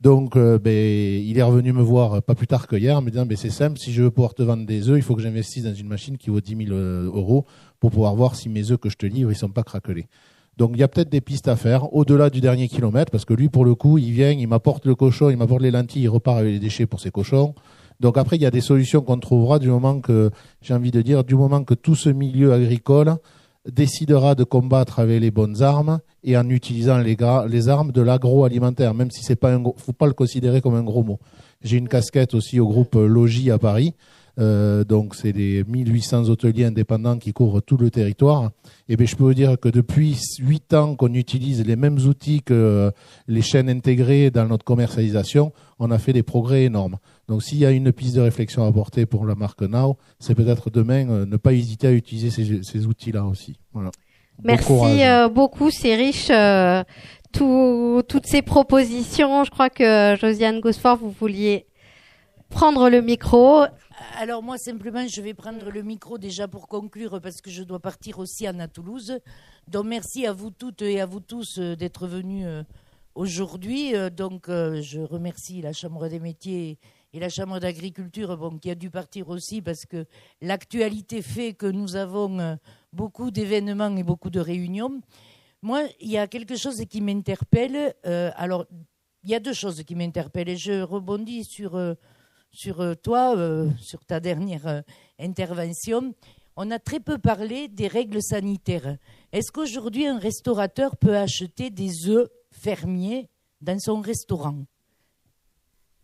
Donc, il est revenu me voir pas plus tard que hier en me disant c'est simple, si je veux pouvoir te vendre des œufs, il faut que j'investisse dans une machine qui vaut 10 000 € pour pouvoir voir si mes œufs que je te livre, ils sont pas craquelés. Donc, il y a peut-être des pistes à faire au-delà du dernier kilomètre, parce que lui, pour le coup, il vient, il m'apporte le cochon, il m'apporte les lentilles, il repart avec les déchets pour ses cochons. Donc après, il y a des solutions qu'on trouvera du moment que, j'ai envie de dire, du moment que tout ce milieu agricole décidera de combattre avec les bonnes armes et en utilisant les armes de l'agroalimentaire, même si c'est pas faut pas le considérer comme un gros mot. J'ai une casquette aussi au groupe Logis à Paris. Donc c'est les 1800 hôteliers indépendants qui couvrent tout le territoire. Et bien je peux vous dire que depuis 8 ans qu'on utilise les mêmes outils que les chaînes intégrées dans notre commercialisation, on a fait des progrès énormes. Donc s'il y a une piste de réflexion à apporter pour la marque Now, c'est peut-être demain ne pas hésiter à utiliser ces outils-là aussi. Voilà. Merci beaucoup, c'est riche. Toutes ces propositions, je crois que Josiane Gosford, vous vouliez prendre le micro. Alors moi simplement je vais prendre le micro déjà pour conclure parce que je dois partir aussi à Toulouse. Donc merci à vous toutes et à vous tous d'être venus aujourd'hui. Donc je remercie la Chambre des métiers et la Chambre d'agriculture qui a dû partir aussi parce que l'actualité fait que nous avons beaucoup d'événements et beaucoup de réunions. Moi il y a quelque chose qui m'interpelle. Alors il y a deux choses qui m'interpellent et je rebondis sur toi, sur ta dernière intervention. On a très peu parlé des règles sanitaires. Est-ce qu'aujourd'hui, un restaurateur peut acheter des œufs fermiers dans son restaurant?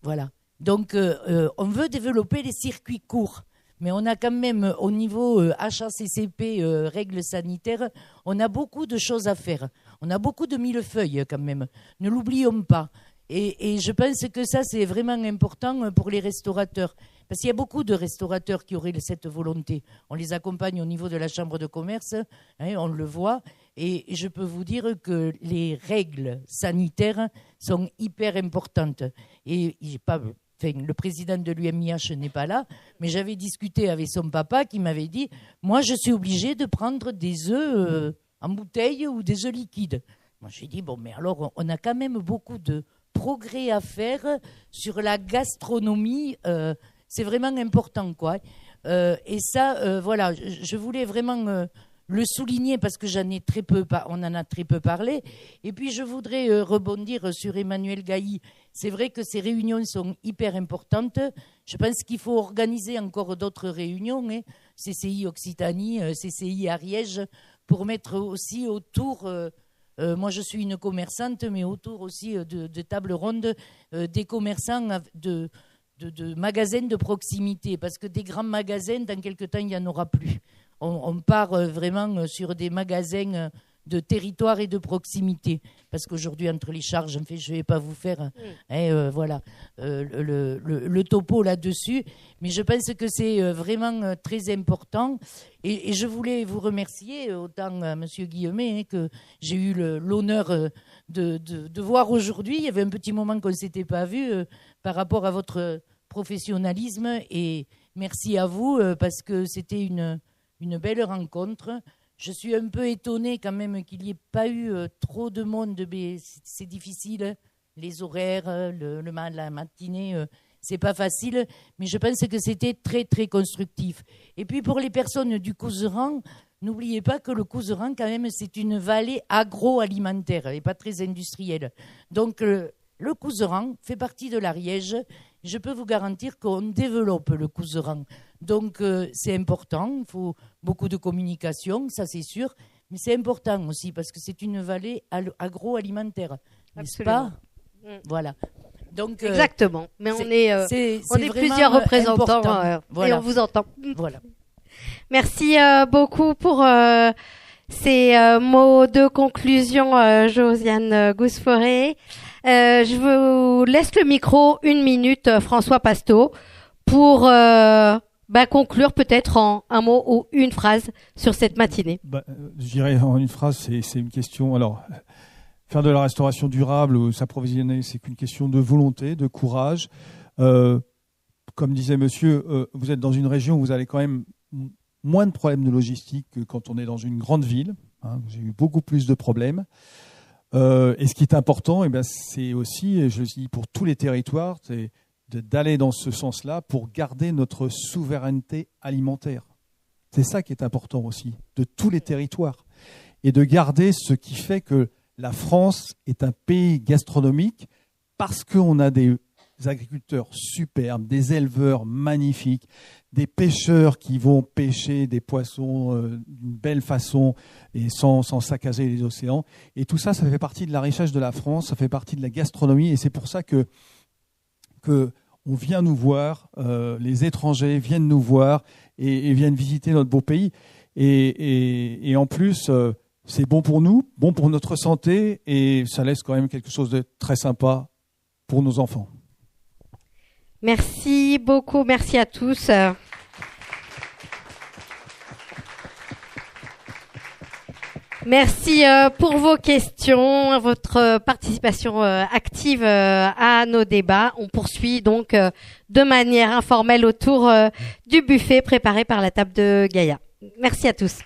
Voilà. Donc, on veut développer les circuits courts. Mais on a quand même, au niveau HACCP, règles sanitaires, on a beaucoup de choses à faire. On a beaucoup de millefeuilles quand même. Ne l'oublions pas. Et je pense que ça, c'est vraiment important pour les restaurateurs. Parce qu'il y a beaucoup de restaurateurs qui auraient cette volonté. On les accompagne au niveau de la chambre de commerce, on le voit. Et je peux vous dire que les règles sanitaires sont hyper importantes. Et le président de l'UMIH n'est pas là, mais j'avais discuté avec son papa qui m'avait dit « Moi, je suis obligé de prendre des œufs en bouteille ou des œufs liquides. » Moi, j'ai dit « Bon, mais alors, on a quand même beaucoup de progrès à faire sur la gastronomie, c'est vraiment important, quoi. Et ça, voilà, je voulais vraiment le souligner parce que on en a très peu parlé. Et puis je voudrais rebondir sur Emmanuel Gailly. C'est vrai que ces réunions sont hyper importantes. Je pense qu'il faut organiser encore d'autres réunions, CCI Occitanie, CCI Ariège, pour mettre aussi autour. Moi, je suis une commerçante, mais autour aussi de tables rondes des commerçants de magasins de proximité. Parce que des grands magasins, dans quelques temps, il n'y en aura plus. On part vraiment sur des magasins de territoire et de proximité. Parce qu'aujourd'hui, entre les charges, je ne vais pas vous faire voilà, le topo là-dessus. Mais je pense que c'est vraiment très important. Et je voulais vous remercier, autant à M. Guillemet, que j'ai eu l'honneur de voir aujourd'hui. Il y avait un petit moment qu'on ne s'était pas vu par rapport à votre professionnalisme. Et merci à vous, parce que c'était une belle rencontre. Je suis un peu étonnée quand même qu'il n'y ait pas eu trop de monde, mais c'est difficile, les horaires, la matinée, c'est pas facile, mais je pense que c'était très très constructif. Et puis pour les personnes du Couserans, n'oubliez pas que le Couserans quand même c'est une vallée agroalimentaire et pas très industrielle. Donc le Couserans fait partie de l'Ariège. Je peux vous garantir qu'on développe le Couserans. Donc c'est important, il faut beaucoup de communication, ça c'est sûr, mais c'est important aussi parce que c'est une vallée agroalimentaire, n'est-ce pas ? Voilà. Donc, exactement, mais on est plusieurs représentants voilà. Et on vous entend. Voilà. Merci beaucoup pour ces mots de conclusion, Josiane Gousforé. Je vous laisse le micro 1 minute, François Pasteau, pour conclure peut-être en un mot ou une phrase sur cette matinée. Je dirais en une phrase, c'est une question. Alors, faire de la restauration durable ou s'approvisionner, c'est qu'une question de volonté, de courage. Comme disait monsieur, vous êtes dans une région où vous avez quand même moins de problèmes de logistique que quand on est dans une grande ville. J'ai eu beaucoup plus de problèmes. Et ce qui est important, c'est aussi, et je le dis pour tous les territoires, c'est d'aller dans ce sens-là pour garder notre souveraineté alimentaire. C'est ça qui est important aussi, de tous les territoires. Et de garder ce qui fait que la France est un pays gastronomique parce qu'on a des agriculteurs superbes, des éleveurs magnifiques, des pêcheurs qui vont pêcher des poissons d'une belle façon et sans saccager les océans. Et tout ça, ça fait partie de la richesse de la France, ça fait partie de la gastronomie. Et c'est pour ça que on vient nous voir, les étrangers viennent nous voir et viennent visiter notre beau pays. Et en plus, c'est bon pour nous, bon pour notre santé, et ça laisse quand même quelque chose de très sympa pour nos enfants. Merci beaucoup, merci à tous. Merci pour vos questions, votre participation active à nos débats. On poursuit donc de manière informelle autour du buffet préparé par la table de Gaïa. Merci à tous.